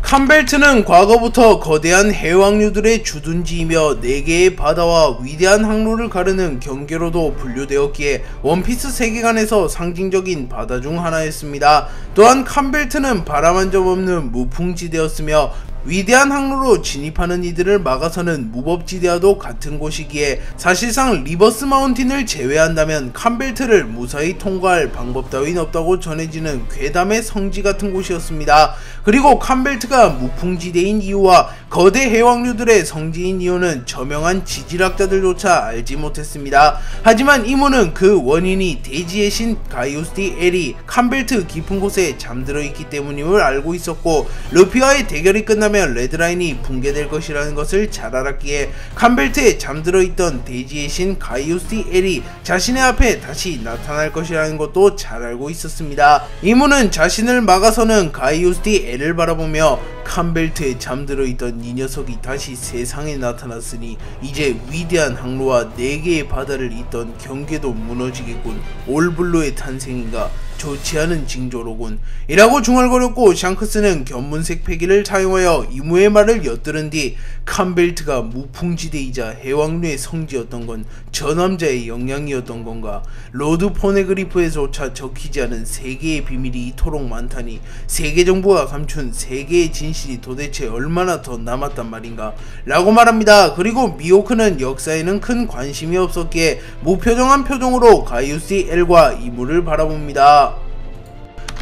캄벨트는 과거부터 거대한 해왕류들의 주둔지이며 4개의 바다와 위대한 항로를 가르는 경계로도 분류되었기에 원피스 세계관에서 상징적인 바다 중 하나였습니다. 또한 캄벨트는 바람 한 점 없는 무풍지대였으며 위대한 항로로 진입하는 이들을 막아서는 무법지대와도 같은 곳이기에 사실상 리버스 마운틴을 제외한다면 캄벨트를 무사히 통과할 방법 따윈 없다고 전해지는 괴담의 성지 같은 곳이었습니다. 그리고 캄벨트가 무풍지대인 이유와 거대 해왕류들의 성지인 이유는 저명한 지질학자들조차 알지 못했습니다. 하지만 이무는 그 원인이 대지의 신 가이우스 D, 엘이 캄벨트 깊은 곳에 잠들어 있기 때문임을 알고 있었고, 루피와의 대결이 끝나면 한다면 레드라인이 붕괴될 것이라는 것을 잘 알았기에 칸벨트에 잠들어 있던 대지의 신 가이오스 L이 자신의 앞에 다시 나타날 것이라는 것도 잘 알고 있었습니다. 이무는 자신을 막아서는 가이오스 L을 바라보며 칸벨트에 잠들어 있던 이 녀석이 다시 세상에 나타났으니 이제 위대한 항로와 4개의 바다를 잇던 경계도 무너지겠군. 올블루의 탄생인가? 좋지 않은 징조로군. 이라고 중얼거렸고 샹크스는 견문색 패기를 사용하여 이무의 말을 엿들은 뒤 칸벨트가 무풍지대이자 해왕류의 성지였던 건 저 남자의 영향이었던 건가? 로드 포네그리프에조차 적히지 않은 세계의 비밀이 이토록 많다니 세계 정부가 감춘 세계의 진실이 도대체 얼마나 더 남았단 말인가? 라고 말합니다. 그리고 미호크는 역사에는 큰 관심이 없었기에 무표정한 표정으로 가이오스 L과 이무를 바라봅니다.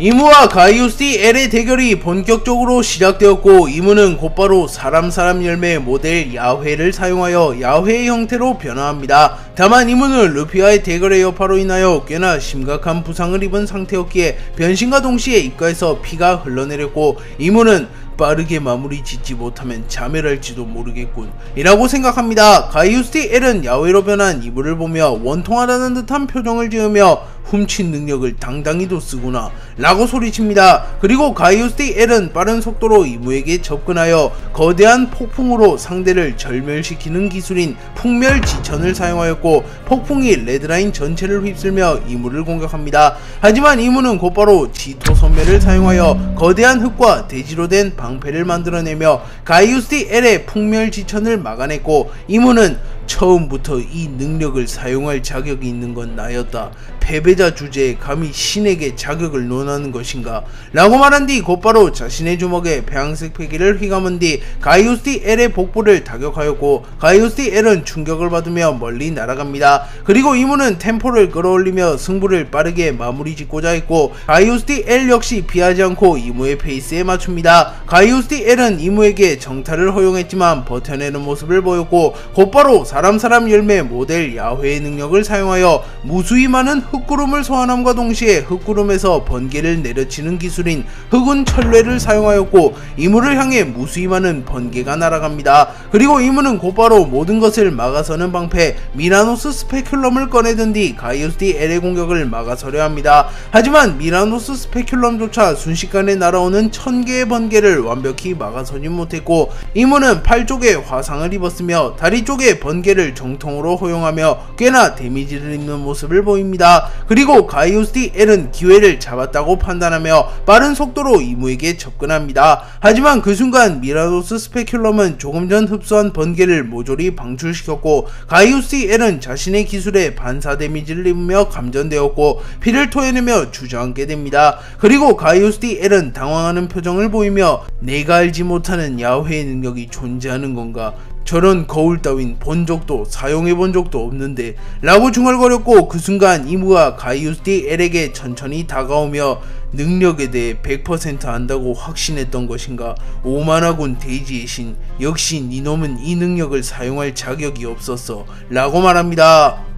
이무와 가이오스 L의 대결이 본격적으로 시작되었고 이무는 곧바로 사람 열매 모델 야훼를 사용하여 야훼의 형태로 변화합니다. 다만 이무는 루피와의 대결의 여파로 인하여 꽤나 심각한 부상을 입은 상태였기에 변신과 동시에 입가에서 피가 흘러내렸고 이무는 빠르게 마무리 짓지 못하면 자멸할지도 모르겠군 이라고 생각합니다. 가이오스 L은 야훼로 변한 이무를 보며 원통하다는 듯한 표정을 지으며 훔친 능력을 당당히도 쓰구나 라고 소리칩니다. 그리고 가이오스 L은 빠른 속도로 이무에게 접근하여 거대한 폭풍으로 상대를 절멸시키는 기술인 풍멸지천을 사용하였고 폭풍이 레드라인 전체를 휩쓸며 이무를 공격합니다. 하지만 이무는 곧바로 지토선멸을 사용하여 거대한 흙과 대지로 된 방패를 만들어내며 가이오스 L의 풍멸지천을 막아냈고 이무는 처음부터 이 능력을 사용할 자격이 있는 건 나였다. 패배자 주제에 감히 신에게 자격을 논하는 것인가? 라고 말한 뒤 곧바로 자신의 주먹에 배양색 패기를 휘감은 뒤 가이오스 L의 복부를 타격하였고 가이오스 L은 충격을 받으며 멀리 날아갑니다. 그리고 이무는 템포를 끌어올리며 승부를 빠르게 마무리 짓고자 했고 가이오스 L 역시 피하지 않고 이무의 페이스에 맞춥니다. 가이오스 L은 이무에게 정탈을 허용했지만 버텨내는 모습을 보였고 곧바로 사람 열매 모델 야훼의 능력을 사용하여 무수히 많은 흙구름을 소환함과 동시에 흙구름에서 번개를 내려치는 기술인 흑운 철뇌를 사용하였고 이무를 향해 무수히 많은 번개가 날아갑니다. 그리고 이무는 곧바로 모든 것을 막아서는 방패 미라노스 스페큘럼을 꺼내든 뒤 가이오스 L의 공격을 막아서려 합니다. 하지만 미라노스 스페큘럼조차 순식간에 날아오는 1000개의 번개를 완벽히 막아서지 못했고 이무는 팔 쪽에 화상을 입었으며 다리 쪽에 번개를 정통으로 허용하며 꽤나 데미지를 입는 모습을 보입니다. 그리고 가이오스 L은 기회를 잡았다고 판단하며 빠른 속도로 이무에게 접근합니다. 하지만 그 순간 미라노스 스페큘럼은 조금 전 흡수한 번개를 모조리 방출시켰고 가이오스 L은 자신의 기술에 반사 데미지를 입으며 감전되었고 피를 토해내며 주저앉게 됩니다. 그리고 가이오스 L은 당황하는 표정을 보이며 내가 알지 못하는 야훼의 능력이 존재하는 건가? 저런 거울 따윈 본 적도 사용해본 적도 없는데 라고 중얼거렸고 그 순간 이무가 가이오스 L에게 천천히 다가오며 능력에 대해 100% 안다고 확신했던 것인가? 오만하군 대지의 신. 역시 니놈은 이 능력을 사용할 자격이 없었어 라고 말합니다.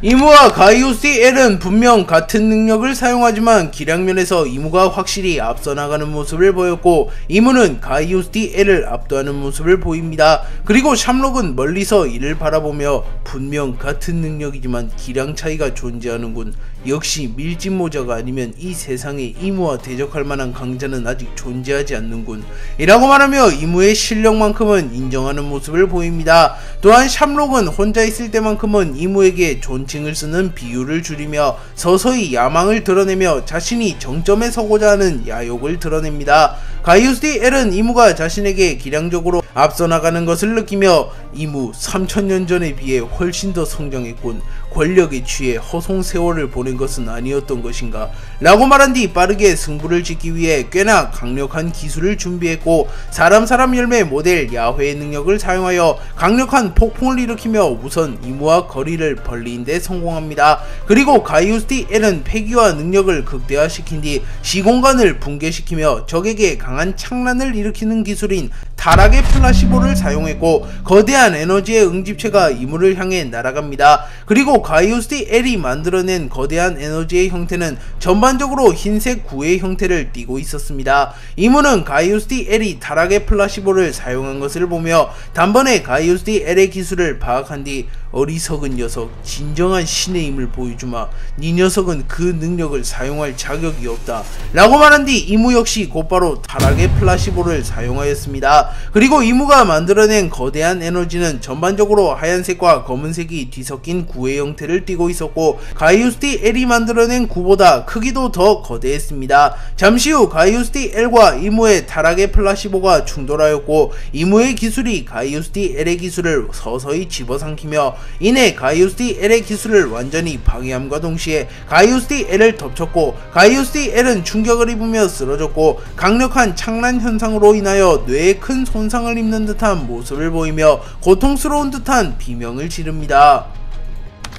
이무와 가이오스 L은 분명 같은 능력을 사용하지만 기량면에서 이무가 확실히 앞서 나가는 모습을 보였고 이무는 가이오스 L을 압도하는 모습을 보입니다. 그리고 샴록은 멀리서 이를 바라보며 분명 같은 능력이지만 기량 차이가 존재하는군. 역시 밀짚모자가 아니면 이 세상에 이무와 대적할 만한 강자는 아직 존재하지 않는군 이라고 말하며 이무의 실력만큼은 인정하는 모습을 보입니다. 또한 샴록은 혼자 있을 때만큼은 이무에게 존칭을 쓰는 비유를 줄이며 서서히 야망을 드러내며 자신이 정점에 서고자 하는 야욕을 드러냅니다. 가이오스 L은 이무가 자신에게 기량적으로 앞서 나가는 것을 느끼며 이무 3000년 전에 비해 훨씬 더 성장했군. 권력에 취해 허송 세월을 보낸 것은 아니었던 것인가? 라고 말한 뒤 빠르게 승부를 짓기 위해 꽤나 강력한 기술을 준비했고 사람 열매 모델 야훼의 능력을 사용하여 강력한 폭풍을 일으키며 우선 이무와 거리를 벌리는 데 성공합니다. 그리고 가이오스 L은 패기와 능력을 극대화시킨 뒤 시공간을 붕괴시키며 적에게 강한 창란을 일으키는 기술인 타락의 플라시보를 사용했고 거대한 에너지의 응집체가 이무를 향해 날아갑니다. 그리고 그리고 가이오스티 L이 만들어낸 거대한 에너지의 형태는 전반적으로 흰색 구의 형태를 띠고 있었습니다. 이무는 가이오스티 L이 타락의 플라시보를 사용한 것을 보며 단번에 가이오스티 L의 기술을 파악한 뒤 어리석은 녀석, 진정한 신의 힘을 보여주마. 네 녀석은 그 능력을 사용할 자격이 없다 라고 말한 뒤 이무 역시 곧바로 타락의 플라시보를 사용하였습니다. 그리고 이무가 만들어낸 거대한 에너지는 전반적으로 하얀색과 검은색이 뒤섞인 구의 형태를 띠고 있었고 가이오스티 L이 만들어낸 구보다 크기도 더 거대했습니다. 잠시 후 가이오스티 L과 이무의 타락의 플라시보가 충돌하였고 이무의 기술이 가이오스티 L의 기술을 서서히 집어삼키며 이내 가이오스티 L의 기술을 완전히 방해함과 동시에 가이오스티 L을 덮쳤고 가이오스티 L은 충격을 입으며 쓰러졌고 강력한 창란 현상으로 인하여 뇌에 큰 손상을 입는 듯한 모습을 보이며 고통스러운 듯한 비명을 지릅니다.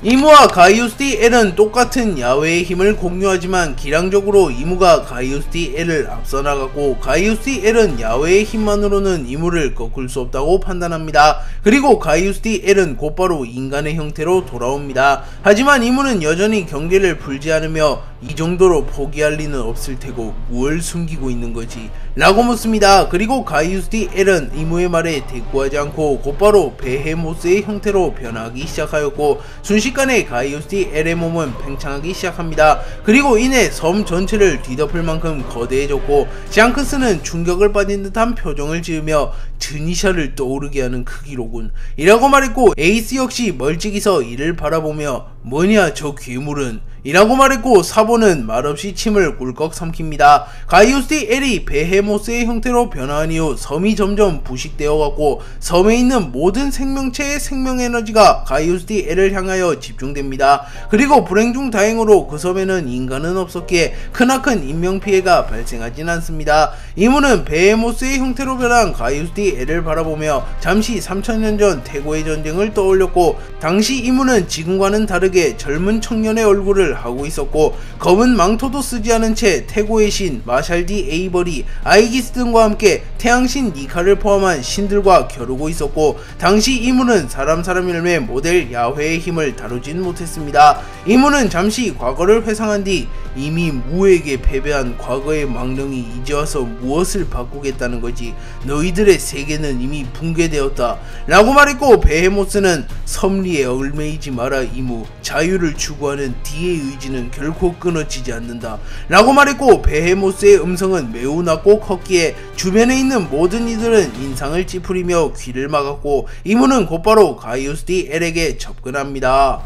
이무와 가이오스티 L은 똑같은 야훼의 힘을 공유하지만 기량적으로 이무가 가이오스티 L을 앞서 나갔고 가이오스티 L은 야훼의 힘만으로는 이무를 꺾을 수 없다고 판단합니다. 그리고 가이오스티 L은 곧바로 인간의 형태로 돌아옵니다. 하지만 이무는 여전히 경계를 풀지 않으며 이 정도로 포기할 리는 없을 테고 뭘 숨기고 있는 거지? 라고 묻습니다. 그리고 가이오스티 L은 이무의 말에 대꾸하지 않고 곧바로 베헤모스의 형태로 변하기 시작하였고 순식간에 가이오스티 L의 몸은 팽창하기 시작합니다. 그리고 이내 섬 전체를 뒤덮을 만큼 거대해졌고 샹크스는 충격을 받은 듯한 표정을 지으며 드니샤를 떠오르게 하는 크기로군 이라고 말했고 에이스 역시 멀찍이서 이를 바라보며 뭐냐 저 괴물은 이라고 말했고 사보는 말없이 침을 꿀꺽 삼킵니다. 가이오스티 L이 베헤모스의 형태로 변화한 이후 섬이 점점 부식되어갔고 섬에 있는 모든 생명체의 생명에너지가 가이오스티 L을 향하여 집중됩니다. 그리고 불행 중 다행으로 그 섬에는 인간은 없었기에 크나큰 인명피해가 발생하진 않습니다. 이무는 베헤모스의 형태로 변한 가이오스티 L을 바라보며 잠시 3000년 전 태고의 전쟁을 떠올렸고 당시 이무는 지금과는 다르게 젊은 청년의 얼굴을 하고 있었고 검은 망토도 쓰지 않은 채 태고의 신 마샬디 에이버리, 아이기스 등과 함께 태양신 니카를 포함한 신들과 겨루고 있었고 당시 이무는 사람 열매 모델 야훼의 힘을 다루진 못했습니다. 이무는 잠시 과거를 회상한 뒤 이미 무에게 패배한 과거의 망령이 이제 와서 무엇을 바꾸겠다는 거지? 너희들의 세계는 이미 붕괴되었다 라고 말했고 베헤모스는 섭리에 얽매이지 마라 이무, 자유를 추구하는 D의 의지는 결코 끊어지지 않는다 라고 말했고 베헤모스의 음성은 매우 낮고 컸기에 주변에 있는 모든 이들은 인상을 찌푸리며 귀를 막았고 이무는 곧바로 가이오스티 L에게 접근합니다.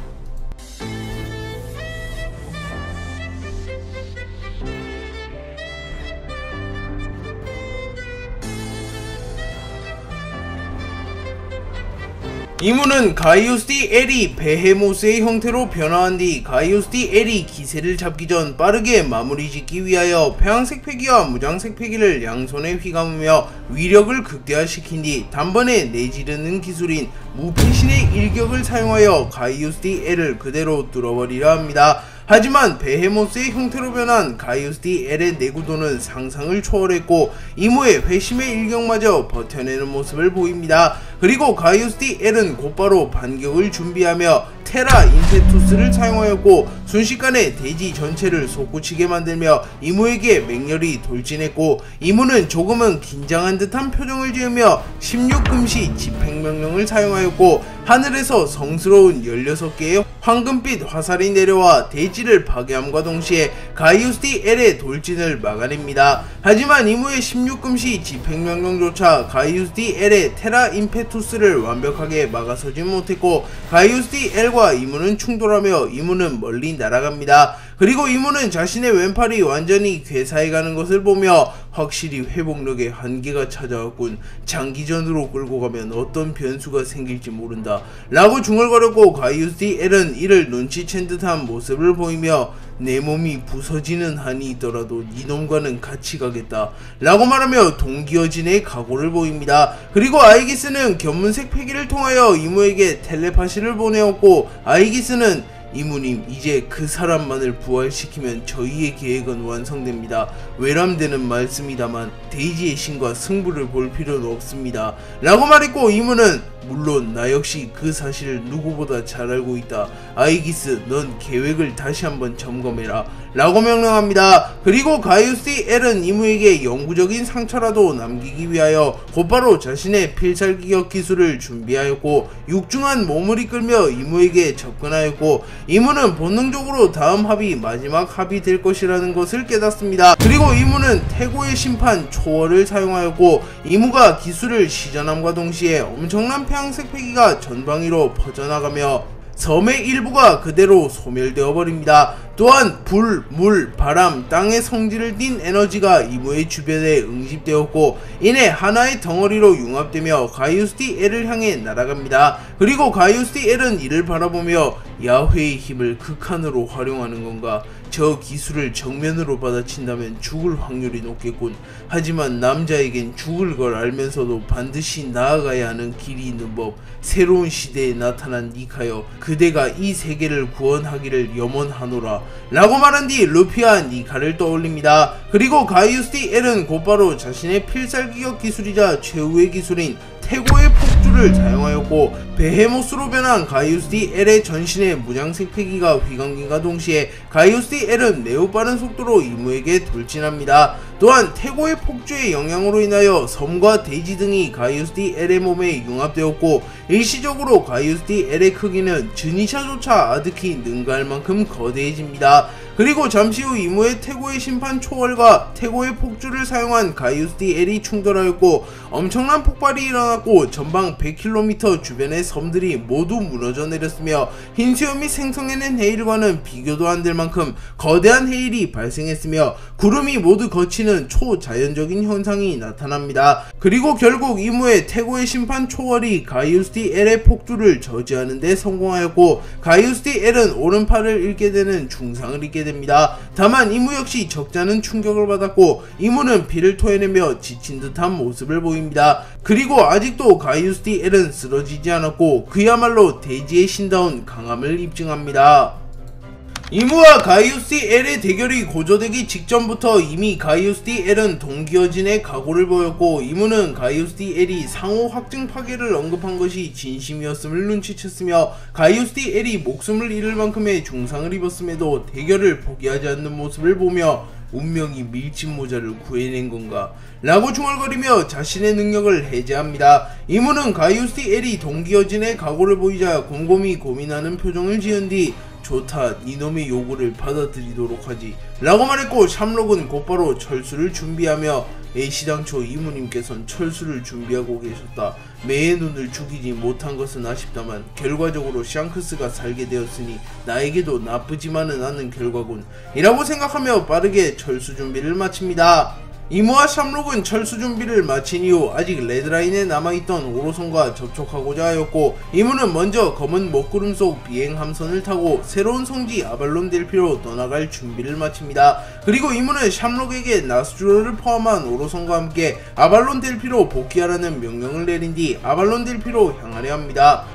이무는 가이오스티 L이 베헤모스의 형태로 변화한 뒤 가이오스티 L이 기세를 잡기 전 빠르게 마무리 짓기 위하여 폐왕색 패기와 무장색 패기를 양손에 휘감으며 위력을 극대화시킨 뒤 단번에 내지르는 기술인 무패신의 일격을 사용하여 가이오스티 L을 그대로 뚫어버리려 합니다. 하지만 베헤모스의 형태로 변한 가이오스티 L의 내구도는 상상을 초월했고 이무의 회심의 일격마저 버텨내는 모습을 보입니다. 그리고 가이오스티 L은 곧바로 반격을 준비하며 테라 임페투스를 사용하였고 순식간에 대지 전체를 솟구치게 만들며 이무에게 맹렬히 돌진했고 이무는 조금은 긴장한 듯한 표정을 지으며 16금시 집행명령을 사용하였고 하늘에서 성스러운 16개의 황금빛 화살이 내려와 대지를 파괴함과 동시에 가이오스티 L의 돌진을 막아냅니다. 하지만 이무의 16금시 집행명령조차 가이오스티 L의 테라 임페투스를 완벽하게 막아서지 못했고 가이오스티 L과 이무는 충돌하며 이무는 멀리 날아갑니다. 그리고 이무는 자신의 왼팔이 완전히 괴사해가는 것을 보며 확실히 회복력에 한계가 찾아왔군. 장기전으로 끌고 가면 어떤 변수가 생길지 모른다 라고 중얼거렸고 가이오스티 L은 이를 눈치챈 듯한 모습을 보이며 내 몸이 부서지는 한이 있더라도 이놈과는 같이 가겠다 라고 말하며 동기어진의 각오를 보입니다. 그리고 아이기스는 견문색 패기를 통하여 이무에게 텔레파시를 보내었고 아이기스는 이무님 이제 그 사람만을 부활시키면 저희의 계획은 완성됩니다. 외람되는 말씀이다만 데이지의 신과 승부를 볼 필요는 없습니다 라고 말했고 이무는 물론 나 역시 그 사실을 누구보다 잘 알고 있다. 아이기스, 넌 계획을 다시 한번 점검해라 라고 명령합니다. 그리고 가이오스 L은 이무에게 영구적인 상처라도 남기기 위하여 곧바로 자신의 필살기격 기술을 준비하였고 육중한 몸을 이끌며 이무에게 접근하였고 이무는 본능적으로 다음 합이 마지막 합이 될 것이라는 것을 깨닫습니다. 그리고 이무는 태고의 심판 초월을 사용하였고 이무가 기술을 시전함과 동시에 엄청난 폐양색 패기가 전방위로 퍼져나가며 섬의 일부가 그대로 소멸되어 버립니다. 또한 불, 물, 바람, 땅의 성질을 띤 에너지가 이무의 주변에 응집되었고 이내 하나의 덩어리로 융합되며 가이오스 L을 향해 날아갑니다. 그리고 가이오스 L은 이를 바라보며 야훼의 힘을 극한으로 활용하는 건가? 저 기술을 정면으로 받아친다면 죽을 확률이 높겠군. 하지만 남자에겐 죽을 걸 알면서도 반드시 나아가야 하는 길이 있는 법. 새로운 시대에 나타난 니카여, 그대가 이 세계를 구원하기를 염원하노라 라고 말한 뒤 루피와 니카를 떠올립니다. 그리고 가이오스 L은 곧바로 자신의 필살기격 기술이자 최후의 기술인 태고의 폭주를 사용하였고 베헤모스로 변한 가이오스 L의 전신의 무장색 패기가 휘감김과 동시에 가이오스 L은 매우 빠른 속도로 이무에게 돌진합니다. 또한 태고의 폭주의 영향으로 인하여 섬과 대지 등이 가이오스 L의 몸에 융합되었고 일시적으로 가이오스 L의 크기는 즈니샤조차 아득히 능가할 만큼 거대해집니다. 그리고 잠시 후 이무의 태고의 심판 초월과 태고의 폭주를 사용한 가이오스 L이 충돌하였고 엄청난 폭발이 일어났고 전방 100km 주변의 섬들이 모두 무너져 내렸으며 흰수염이 생성해낸 해일과는 비교도 안 될 만큼 거대한 해일이 발생했으며 구름이 모두 거치는 초자연적인 현상이 나타납니다. 그리고 결국 이무의 태고의 심판 초월이 가이오스 L의 폭주를 저지하는 데 성공하였고 가이오스 L은 오른팔을 잃게 되는 중상을 입게 됩니다. 다만 이무 역시 적잖은 충격을 받았고 이무는 피를 토해내며 지친 듯한 모습을 보입니다. 그리고 아직도 가이오스 L은 쓰러지지 않았고 그야말로 대지의 신다운 강함을 입증합니다. 이무와 가이오스 L의 대결이 고조되기 직전부터 이미 가이오스 L은 동기어진의 각오를 보였고 이무는 가이오스 L이 상호 확증 파괴를 언급한 것이 진심이었음을 눈치챘으며 가이오스 L이 목숨을 잃을 만큼의 중상을 입었음에도 대결을 포기하지 않는 모습을 보며 운명이 밀짚 모자를 구해낸 건가? 라고 중얼거리며 자신의 능력을 해제합니다. 이무는 가이오스 L이 동기어진의 각오를 보이자 곰곰이 고민하는 표정을 지은 뒤 좋다, 이놈의 요구를 받아들이도록 하지 라고 말했고 샴록은 곧바로 철수를 준비하며 애시당초 이무님께선 철수를 준비하고 계셨다. 매의 눈을 죽이지 못한 것은 아쉽다만 결과적으로 샹크스가 살게 되었으니 나에게도 나쁘지만은 않은 결과군 이라고 생각하며 빠르게 철수 준비를 마칩니다. 이무와 샴록은 철수 준비를 마친 이후 아직 레드라인에 남아있던 오로선과 접촉하고자 하였고 이무는 먼저 검은 먹구름 속 비행 함선을 타고 새로운 성지 아발론 델피로 떠나갈 준비를 마칩니다. 그리고 이무는 샴록에게 나스주로를 포함한 오로선과 함께 아발론 델피로 복귀하라는 명령을 내린 뒤 아발론 델피로 향하려 합니다.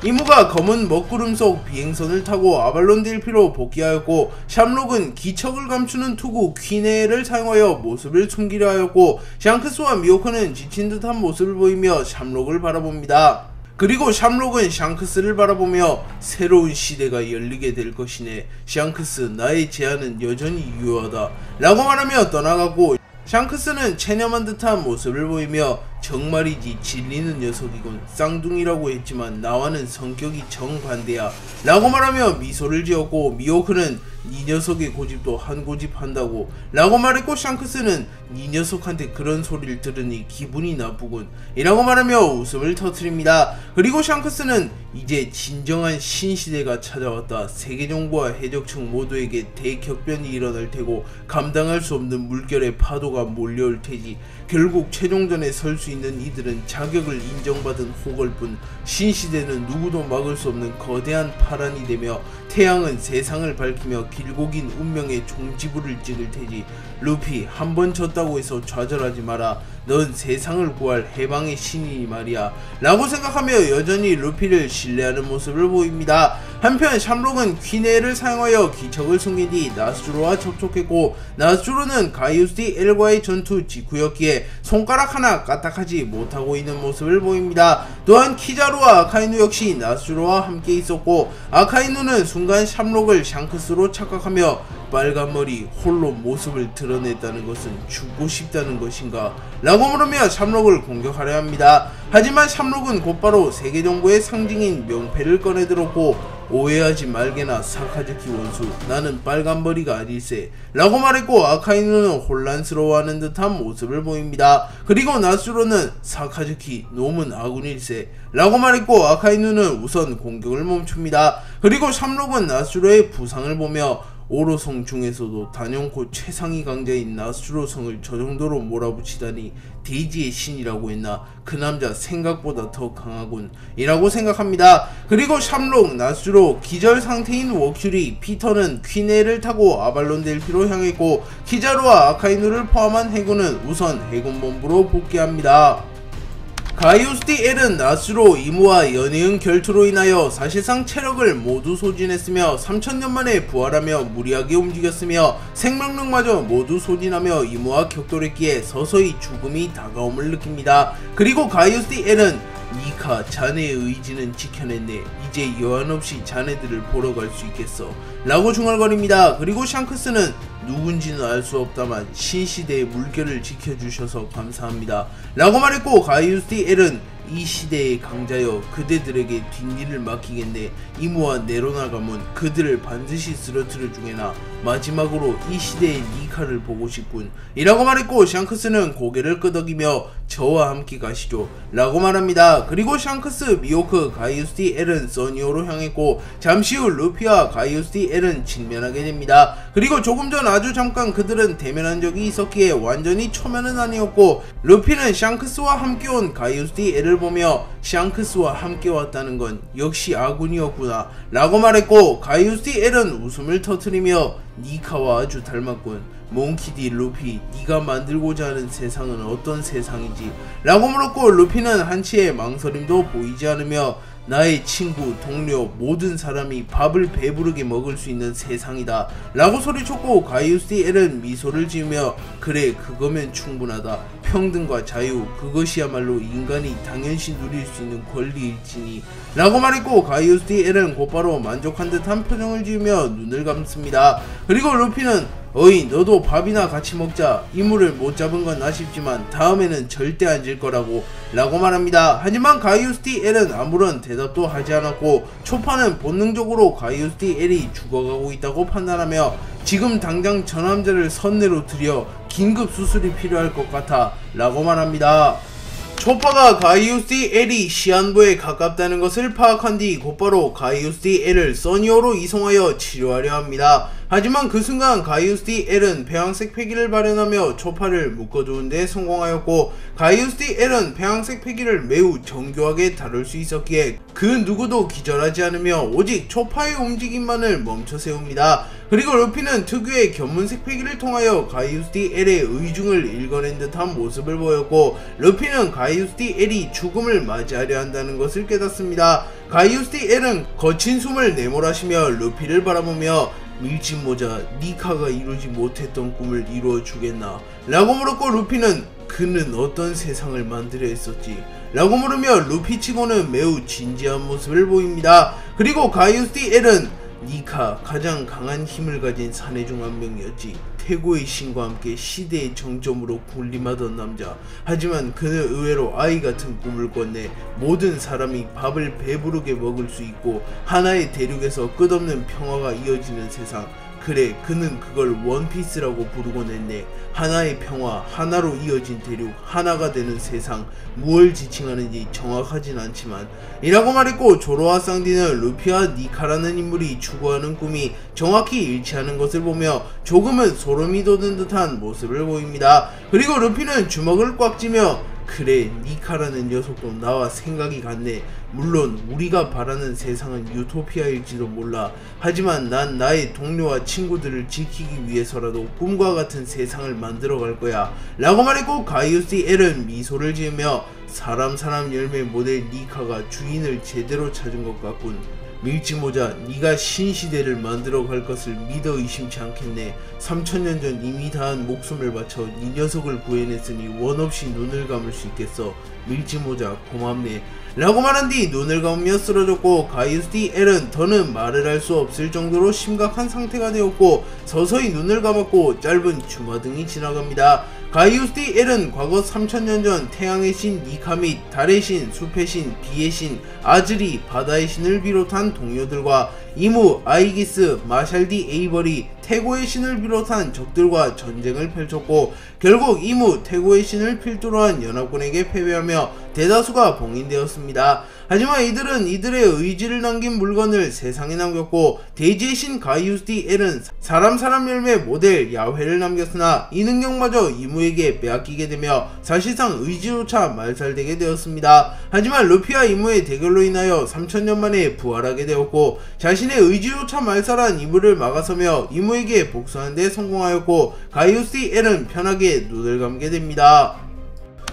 이무가 검은 먹구름 속 비행선을 타고 아발론 델피로 복귀하였고 샴록은 기척을 감추는 투구 퀴네를 사용하여 모습을 숨기려 하였고 샹크스와 미호크는 지친 듯한 모습을 보이며 샴록을 바라봅니다. 그리고 샴록은 샹크스를 바라보며 새로운 시대가 열리게 될 것이네. 샹크스, 나의 제안은 여전히 유효하다 라고 말하며 떠나가고 샹크스는 체념한 듯한 모습을 보이며 정말이지 질리는 녀석이군. 쌍둥이라고 했지만 나와는 성격이 정반대야 라고 말하며 미소를 지었고 미호크는 이 녀석의 고집도 한 고집 한다고 라고 말했고 샹크스는 이 녀석한테 그런 소리를 들으니 기분이 나쁘군 이라고 말하며 웃음을 터뜨립니다. 그리고 샹크스는 이제 진정한 신시대가 찾아왔다. 세계정부와 해적층 모두에게 대격변이 일어날 테고 감당할 수 없는 물결의 파도가 몰려올 테지. 결국 최종전에 설 수 있는 이들은 자격을 인정받은 호걸뿐. 신시대는 누구도 막을 수 없는 거대한 파란이 되며 태양은 세상을 밝히며 길고 긴 운명의 종지부를 찍을 테지. 루피, 한 번 졌다고 해서 좌절하지 마라. 넌 세상을 구할 해방의 신이니 말이야 라고 생각하며 여전히 루피를 신뢰하는 모습을 보입니다. 한편 샴록은 퀴네를 사용하여 기척을 숨긴 뒤 나스주로와 접촉했고, 나스주로는 가이오스 L과의 전투 직후였기에 손가락 하나 까딱하지 못하고 있는 모습을 보입니다. 또한 키자루와 아카이누 역시 나스주로와 함께 있었고, 아카이누는 순간 샴록을 샹크스로 착각하며 빨간 머리 홀로 모습을 드러냈다는 것은 죽고 싶다는 것인가 라고 물으며 샴록을 공격하려 합니다. 하지만 샴록은 곧바로 세계 정부의 상징인 명패를 꺼내들었고, 오해하지 말게나 사카즈키 원수, 나는 빨간머리가 아닐세 라고 말했고, 아카이누는 혼란스러워하는 듯한 모습을 보입니다. 그리고 나스주로는 사카즈키 놈은 아군일세 라고 말했고, 아카이누는 우선 공격을 멈춥니다. 그리고 샴록은 나스주로의 부상을 보며 오로성 중에서도 단연코 최상위 강자인 나스주로성을 저 정도로 몰아붙이다니 데이지의 신이라고 했나, 그 남자 생각보다 더 강하군 이라고 생각합니다. 그리고 샴록, 나스주로, 기절 상태인 워큐리, 피터는 퀴네를 타고 아발론 델피로 향했고, 키자루와 아카이누를 포함한 해군은 우선 해군본부로 복귀합니다. 가이오스 L은 나스주로, 이무와 연이은 결투로 인하여 사실상 체력을 모두 소진했으며 3000년 만에 부활하며 무리하게 움직였으며 생명력마저 모두 소진하며 이무와 격돌했기에 서서히 죽음이 다가옴을 느낍니다. 그리고 가이오스 L은 니카, 자네의 의지는 지켜냈네. 이제 여한없이 자네들을 보러 갈 수 있겠어 라고 중얼거립니다. 그리고 샹크스는 누군지는 알 수 없다만 신시대의 물결을 지켜주셔서 감사합니다 라고 말했고, 가이오스 L은 이 시대의 강자여 그대들에게 뒷일을 맡기겠네. 이무와 네로나 가문 그들을 반드시 쓰러뜨려 주게나. 마지막으로 이 시대의 니카를 보고 싶군 이라고 말했고, 샹크스는 고개를 끄덕이며 저와 함께 가시죠 라고 말합니다. 그리고 샹크스, 미호크, 가이오스 L은 써니오로 향했고, 잠시 후 루피와 가이오스 L은 직면하게 됩니다. 그리고 조금 전 아주 잠깐 그들은 대면한 적이 있었기에 완전히 초면은 아니었고, 루피는 샹크스와 함께 온 가이오스 L을 보며 샹크스와 함께 왔다는 건 역시 아군이었구나 라고 말했고, 가이오스 L은 웃음을 터뜨리며 니카와 아주 닮았군. 몽키디 루피, 네가 만들고자 하는 세상은 어떤 세상이지? 라고 물었고, 루피는 한치의 망설임도 보이지 않으며 나의 친구, 동료, 모든 사람이 밥을 배부르게 먹을 수 있는 세상이다 라고 소리쳤고, 가이오스 L은 미소를 지으며 그래, 그거면 충분하다. 평등과 자유, 그것이야말로 인간이 당연시 누릴 수 있는 권리일지니 라고 말했고, 가이오스 L은 곧바로 만족한 듯한 표정을 지으며 눈을 감습니다. 그리고 루피는 어이, 너도 밥이나 같이 먹자. 이물을 못 잡은 건 아쉽지만 다음에는 절대 안 질 거라고 라고 말합니다. 하지만 가이오스 L은 아무런 대답도 하지 않았고, 초파는 본능적으로 가이오스 L이 죽어가고 있다고 판단하며 지금 당장 저 남자를 선내로 들여 긴급 수술이 필요할 것 같아 라고 말합니다. 초파가 가이오스 L이 시한부에 가깝다는 것을 파악한 뒤 곧바로 가이오스 L을 써니오로 이송하여 치료하려 합니다. 하지만 그 순간 가이오스 L은 배왕색 패기를 발현하며 초파를 묶어두는 데 성공하였고, 가이오스 L은 배왕색 패기를 매우 정교하게 다룰 수 있었기에 그 누구도 기절하지 않으며 오직 초파의 움직임만을 멈춰 세웁니다. 그리고 루피는 특유의 견문색 패기를 통하여 가이오스 L의 의중을 읽어낸 듯한 모습을 보였고, 루피는 가이오스 L이 죽음을 맞이하려 한다는 것을 깨닫습니다. 가이오스 L은 거친 숨을 내몰아쉬며 루피를 바라보며 밀짚모자, 니카가 이루지 못했던 꿈을 이루어 주겠나 라고 물었고, 루피는 그는 어떤 세상을 만들어 했었지 라고 물으며 루피치고는 매우 진지한 모습을 보입니다. 그리고 가이오스 L은 니카, 가장 강한 힘을 가진 사내 중 한 명이었지. 태고의 신과 함께 시대의 정점으로 군림하던 남자. 하지만 그는 의외로 아이 같은 꿈을 꿨네. 모든 사람이 밥을 배부르게 먹을 수 있고 하나의 대륙에서 끝없는 평화가 이어지는 세상. 그래, 그는 그걸 원피스라고 부르곤 했네. 하나의 평화, 하나로 이어진 대륙, 하나가 되는 세상. 무엇을 지칭하는지 정확하진 않지만 이라고 말했고, 조로와 쌍디는 루피와 니카라는 인물이 추구하는 꿈이 정확히 일치하는 것을 보며 조금은 소름이 돋는 듯한 모습을 보입니다. 그리고 루피는 주먹을 꽉 쥐며 그래, 니카라는 녀석도 나와 생각이 같네. 물론 우리가 바라는 세상은 유토피아일지도 몰라. 하지만 난 나의 동료와 친구들을 지키기 위해서라도 꿈과 같은 세상을 만들어갈 거야 라고 말했고, 가이오스 L은 미소를 지으며 사람 열매 모델 니카가 주인을 제대로 찾은 것 같군. 밀짚모자, 네가 신시대를 만들어 갈 것을 믿어 의심치 않겠네. 3000년 전 이미 다한 목숨을 바쳐 네 녀석을 구해냈으니 원없이 눈을 감을 수 있겠어. 밀짚모자 고맙네 라고 말한 뒤 눈을 감으며 쓰러졌고, 가이우스 D L은 더는 말을 할 수 없을 정도로 심각한 상태가 되었고 서서히 눈을 감았고 짧은 주마등이 지나갑니다. 가이우스 D L은 과거 3000년 전 태양의 신 니카 및 달의 신, 숲의 신, 비의 신, 아즈리, 바다의 신을 비롯한 동료들과 이무, 아이기스, 마샬 D 에이버리, 태고의 신을 비롯한 적들과 전쟁을 펼쳤고 결국 이무, 태고의 신을 필두로 한 연합군에게 패배하며 대다수가 봉인되었습니다. 하지만 이들은 이들의 의지를 남긴 물건을 세상에 남겼고 대지의 신 가이우스 D L은 사람 열매 모델 야훼를 남겼으나 이 능력마저 이무에게 빼앗기게 되며 사실상 의지조차 말살되게 되었습니다. 하지만 루피와 이무의 대결로 인하여 3000년 만에 부활하게 되었고 자신의 의지조차 말살한 이무를 막아서며 이무에게 복수하는 데 성공하였고 가이우스 D L은 편하게 눈을 감게 됩니다.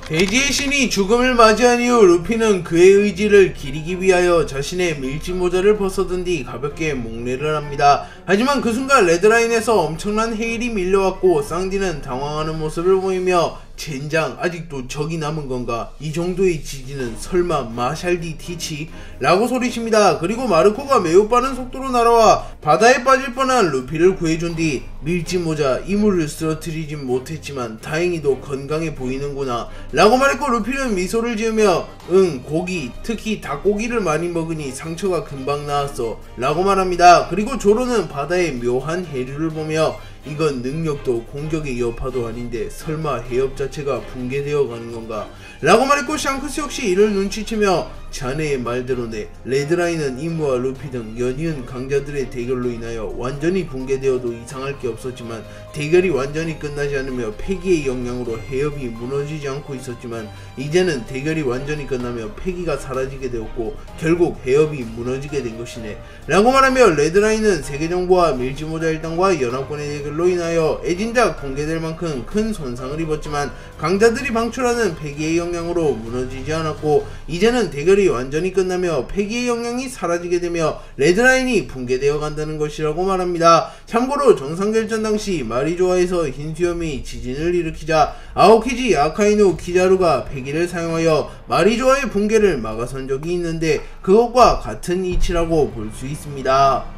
대지의 신이 죽음을 맞이한 이후 루피는 그의 의지를 기리기 위하여 자신의 밀짚모자를 벗어든 뒤 가볍게 목례를 합니다. 하지만 그 순간 레드라인에서 엄청난 헤일이 밀려왔고 쌍디는 당황하는 모습을 보이며 젠장, 아직도 적이 남은 건가? 이 정도의 지진은 설마 마샬 D 티치? 라고 소리칩니다. 그리고 마르코가 매우 빠른 속도로 날아와 바다에 빠질 뻔한 루피를 구해준 뒤 밀짚모자, 이물을 쓰러뜨리진 못했지만 다행히도 건강해 보이는구나 라고 말했고 루피는 미소를 지으며 응, 고기, 특히 닭고기를 많이 먹으니 상처가 금방 나았어 라고 말합니다. 그리고 조로는 바다의 묘한 해류를 보며 이건 능력도 공격의 여파도 아닌데 설마 해협 자체가 붕괴되어 가는 건가? 라고 말했고 샹크스 역시 이를 눈치채며 자네의 말대로네. 레드라인은 이무와 루피 등 연이은 강자들의 대결로 인하여 완전히 붕괴되어도 이상할 게 없었지만 대결이 완전히 끝나지 않으며 폐기의 영향으로 해협이 무너지지 않고 있었지만 이제는 대결이 완전히 끝나며 폐기가 사라지게 되었고 결국 해협이 무너지게 된 것이네 라고 말하며 레드라인은 세계정부와 밀짚모자 일당과 연합군의 대결로 인하여 애진작 붕괴될 만큼 큰 손상을 입었지만 강자들이 방출하는 폐기의 영향으로 무너지지 않았고 이제는 대결이 완전히 끝나며 폐기의 영향이 사라지게 되며 레드라인이 붕괴되어 간다는 것이라고 말합니다. 참고로 정상결전 당시 마리조아에서 흰수염이 지진을 일으키자 아오키지 아카이누 키자루가 폐기를 사용하여 마리조아의 붕괴를 막아선 적이 있는데 그것과 같은 이치라고 볼 수 있습니다.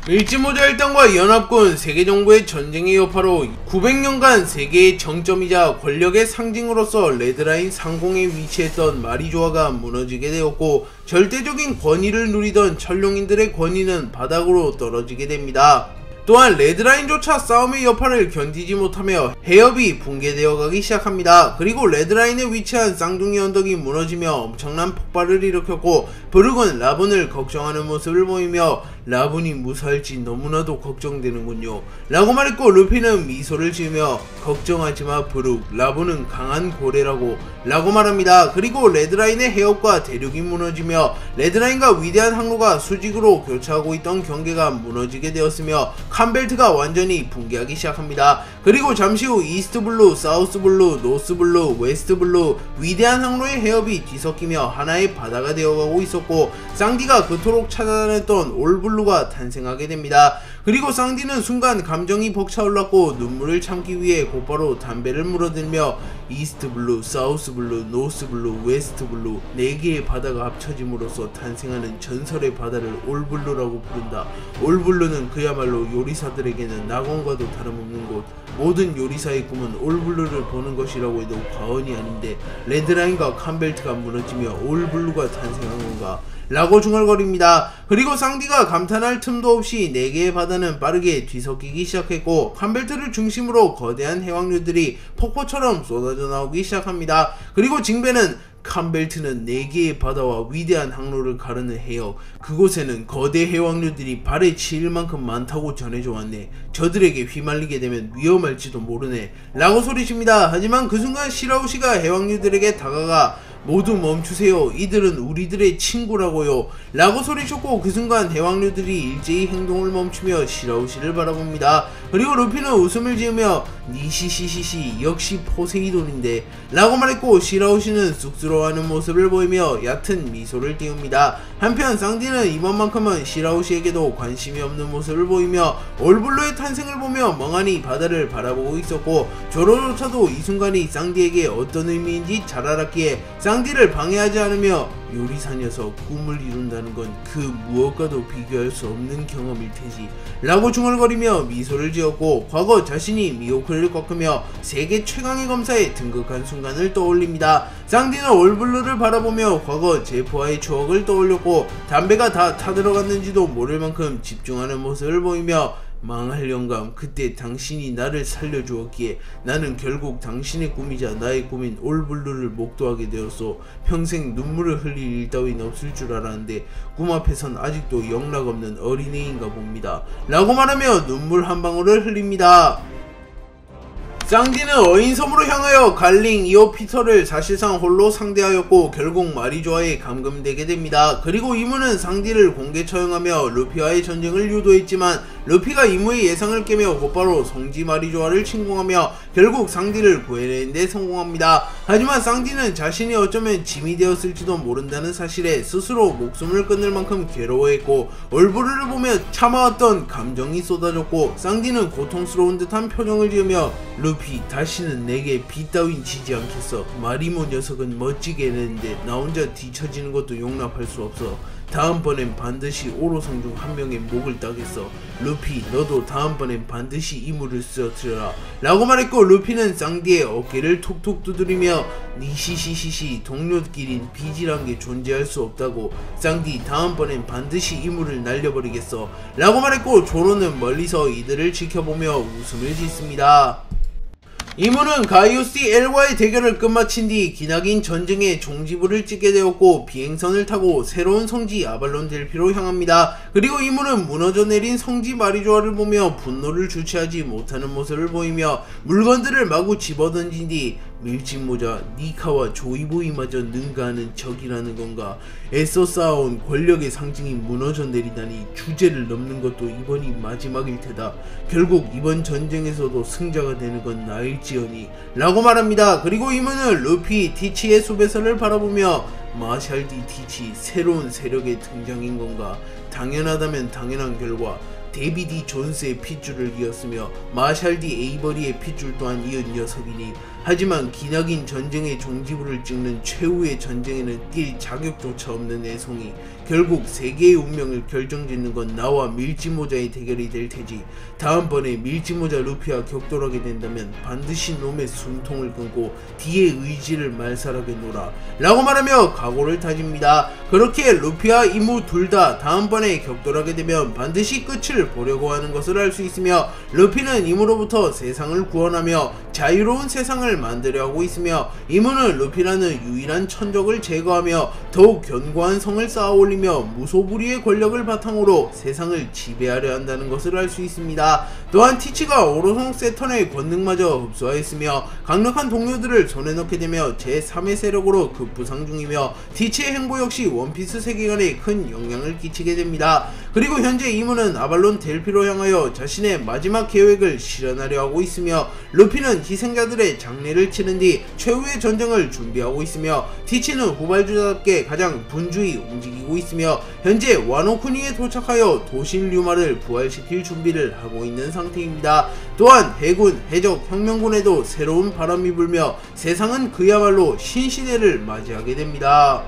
밀짚모자 일당과 연합군, 세계정부의 전쟁의 여파로 900년간 세계의 정점이자 권력의 상징으로서 레드라인 상공에 위치했던 마리조아가 무너지게 되었고 절대적인 권위를 누리던 천룡인들의 권위는 바닥으로 떨어지게 됩니다. 또한 레드라인조차 싸움의 여파를 견디지 못하며 해협이 붕괴되어 가기 시작합니다. 그리고 레드라인에 위치한 쌍둥이 언덕이 무너지며 엄청난 폭발을 일으켰고 브룩은 라분을 걱정하는 모습을 보이며 라분이 무사할지 너무나도 걱정되는군요 라고 말했고 루피는 미소를 지으며 걱정하지마 브룩, 라분은 강한 고래라고 라고 말합니다. 그리고 레드라인의 해협과 대륙이 무너지며 레드라인과 위대한 항로가 수직으로 교차하고 있던 경계가 무너지게 되었으며 칸벨트가 완전히 붕괴하기 시작합니다. 그리고 잠시 후 이스트블루, 사우스블루, 노스블루, 웨스트블루 위대한 항로의 해협이 뒤섞이며 하나의 바다가 되어가고 있었고 쌍디가 그토록 찾아다녔던 올블루가 탄생하게 됩니다. 그리고 쌍디는 순간 감정이 벅차올랐고 눈물을 참기 위해 곧바로 담배를 물어들며 이스트블루, 사우스블루, 노스블루, 웨스트블루 4개의 바다가 합쳐짐으로써 탄생하는 전설의 바다를 올블루라고 부른다. 올블루는 그야말로 요리사들에게는 낙원과도 다름없는 곳, 모든 요리사의 꿈은 올블루를 보는 것이라고 해도 과언이 아닌데 레드라인과 칸벨트가 무너지며 올블루가 탄생한 건가? 라고 중얼거립니다. 그리고 쌍디가 감탄할 틈도 없이 4개의 바다는 빠르게 뒤섞이기 시작했고 칸벨트를 중심으로 거대한 해왕류들이 폭포처럼 쏟아져 나오기 시작합니다. 그리고 징베는 칸벨트는 4개의 바다와 위대한 항로를 가르는 해역, 그곳에는 거대 해왕류들이 발에 치일 만큼 많다고 전해져 왔네. 저들에게 휘말리게 되면 위험할지도 모르네 라고 소리칩니다. 하지만 그 순간 시라우시가 해왕류들에게 다가가 모두 멈추세요. 이들은 우리들의 친구라고요 라고 소리쳤고 그 순간 대왕류들이 일제히 행동을 멈추며 시라우시를 바라봅니다. 그리고 루피는 웃음을 지으며 니시시시시 역시 포세이돈인데 라고 말했고, 시라오시는 쑥스러워하는 모습을 보이며 얕은 미소를 띄웁니다. 한편 쌍디는 이번만큼은 시라오시에게도 관심이 없는 모습을 보이며 올블루의 탄생을 보며 멍하니 바다를 바라보고 있었고, 조로조차도 이 순간이 쌍디에게 어떤 의미인지 잘 알았기에 쌍디를 방해하지 않으며 요리사 녀석, 꿈을 이룬다는 건 그 무엇과도 비교할 수 없는 경험일 테지 라고 중얼거리며 미소를 지었고, 과거 자신이 미호크를 꺾으며 세계 최강의 검사에 등극한 순간을 떠올립니다. 쌍디는 올블루를 바라보며 과거 제프와의 추억을 떠올렸고, 담배가 다 타들어갔는지도 모를 만큼 집중하는 모습을 보이며 망할 영감, 그때 당신이 나를 살려주었기에 나는 결국 당신의 꿈이자 나의 꿈인 올블루를 목도하게 되었소. 평생 눈물을 흘릴 일 따윈 없을 줄 알았는데 꿈 앞에선 아직도 영락없는 어린애인가 봅니다 라고 말하며 눈물 한 방울을 흘립니다. 쌍디는 어인섬으로 향하여 갈링 이오 피터를 사실상 홀로 상대하였고 결국 마리조아에 감금되게 됩니다. 그리고 이무는 쌍디를 공개 처형하며 루피와의 전쟁을 유도했지만 루피가 이무의 예상을 깨며 곧바로 성지 마리조아를 침공하며 결국 쌍디를 구해내는 데 성공합니다. 하지만 쌍디는 자신이 어쩌면 짐이 되었을지도 모른다는 사실에 스스로 목숨을 끊을 만큼 괴로워했고, 올블루를 보며 참아왔던 감정이 쏟아졌고, 쌍디는 고통스러운 듯한 표정을 지으며 루피, 다시는 내게 비 따윈 지지 않겠어. 마리모 녀석은 멋지게 해냈는데 나 혼자 뒤처지는 것도 용납할 수 없어. 다음번엔 반드시 오로성 중 한 명의 목을 따겠어. 루피, 너도 다음번엔 반드시 이물을 쓰러뜨려라 라고 말했고, 루피는 쌍디의 어깨를 톡톡 두드리며 니시시시시, 동료끼린 빚이란 게 존재할 수 없다고. 쌍디, 다음번엔 반드시 이물을 날려버리겠어 라고 말했고, 조로는 멀리서 이들을 지켜보며 웃음을 짓습니다. 이무는 가이오스 L과의 대결을 끝마친 뒤 기나긴 전쟁에 종지부를 찍게 되었고 비행선을 타고 새로운 성지 아발론 델피로 향합니다. 그리고 이무는 무너져 내린 성지 마리조아를 보며 분노를 주체하지 못하는 모습을 보이며 물건들을 마구 집어던진 뒤 밀짚모자, 니카와 조이보이마저 능가하는 적이라는 건가. 애써 쌓아온 권력의 상징이 무너져 내리다니 주제를 넘는 것도 이번이 마지막일 테다. 결국 이번 전쟁에서도 승자가 되는 건 나일지언이 라고 말합니다. 그리고 이무는 루피, 티치의 숲에서를 바라보며 마샬디 티치, 새로운 세력의 등장인 건가. 당연하다면 당연한 결과 데비디 존스의 핏줄을 이었으며 마샬디 에이버리의 핏줄 또한 이은 녀석이니, 하지만 기나긴 전쟁의 종지부를 찍는 최후의 전쟁에는 뛸 자격조차 없는 애송이, 결국 세계의 운명을 결정짓는 건 나와 밀짚모자의 대결이 될 테지. 다음번에 밀짚모자 루피와 격돌하게 된다면 반드시 놈의 숨통을 끊고 뒤의 의지를 말살하겠노라 라고 말하며 각오를 다집니다. 그렇게 루피와 이무 둘 다 다음번에 격돌하게 되면 반드시 끝을 보려고 하는 것을 알 수 있으며, 루피는 이무로부터 세상을 구원하며 자유로운 세상을 만들려 하고 있으며, 이무는 루피라는 유일한 천적을 제거하며 더욱 견고한 성을 쌓아 올리며 무소불위의 권력을 바탕으로 세상을 지배하려 한다는 것을 알 수 있습니다. 또한 티치가 오로성 세턴의 권능마저 흡수하였으며 강력한 동료들을 손에 넣게 되며 제3의 세력으로 급부상 중이며, 티치의 행보 역시 원피스 세계관에 큰 영향을 끼치게 됩니다. 그리고 현재 이무는 아발론 델피로 향하여 자신의 마지막 계획을 실현하려 하고 있으며, 루피는 희생자들의 장례를 치른 뒤 최후의 전쟁을 준비하고 있으며, 티치는 후발주자답게 가장 분주히 움직이고 있으며 현재 와노쿠니에 도착하여 도신 류마를 부활시킬 준비를 하고 있는 상태입니다. 또한 해군, 해적, 혁명군에도 새로운 바람이 불며 세상은 그야말로 신시대를 맞이하게 됩니다.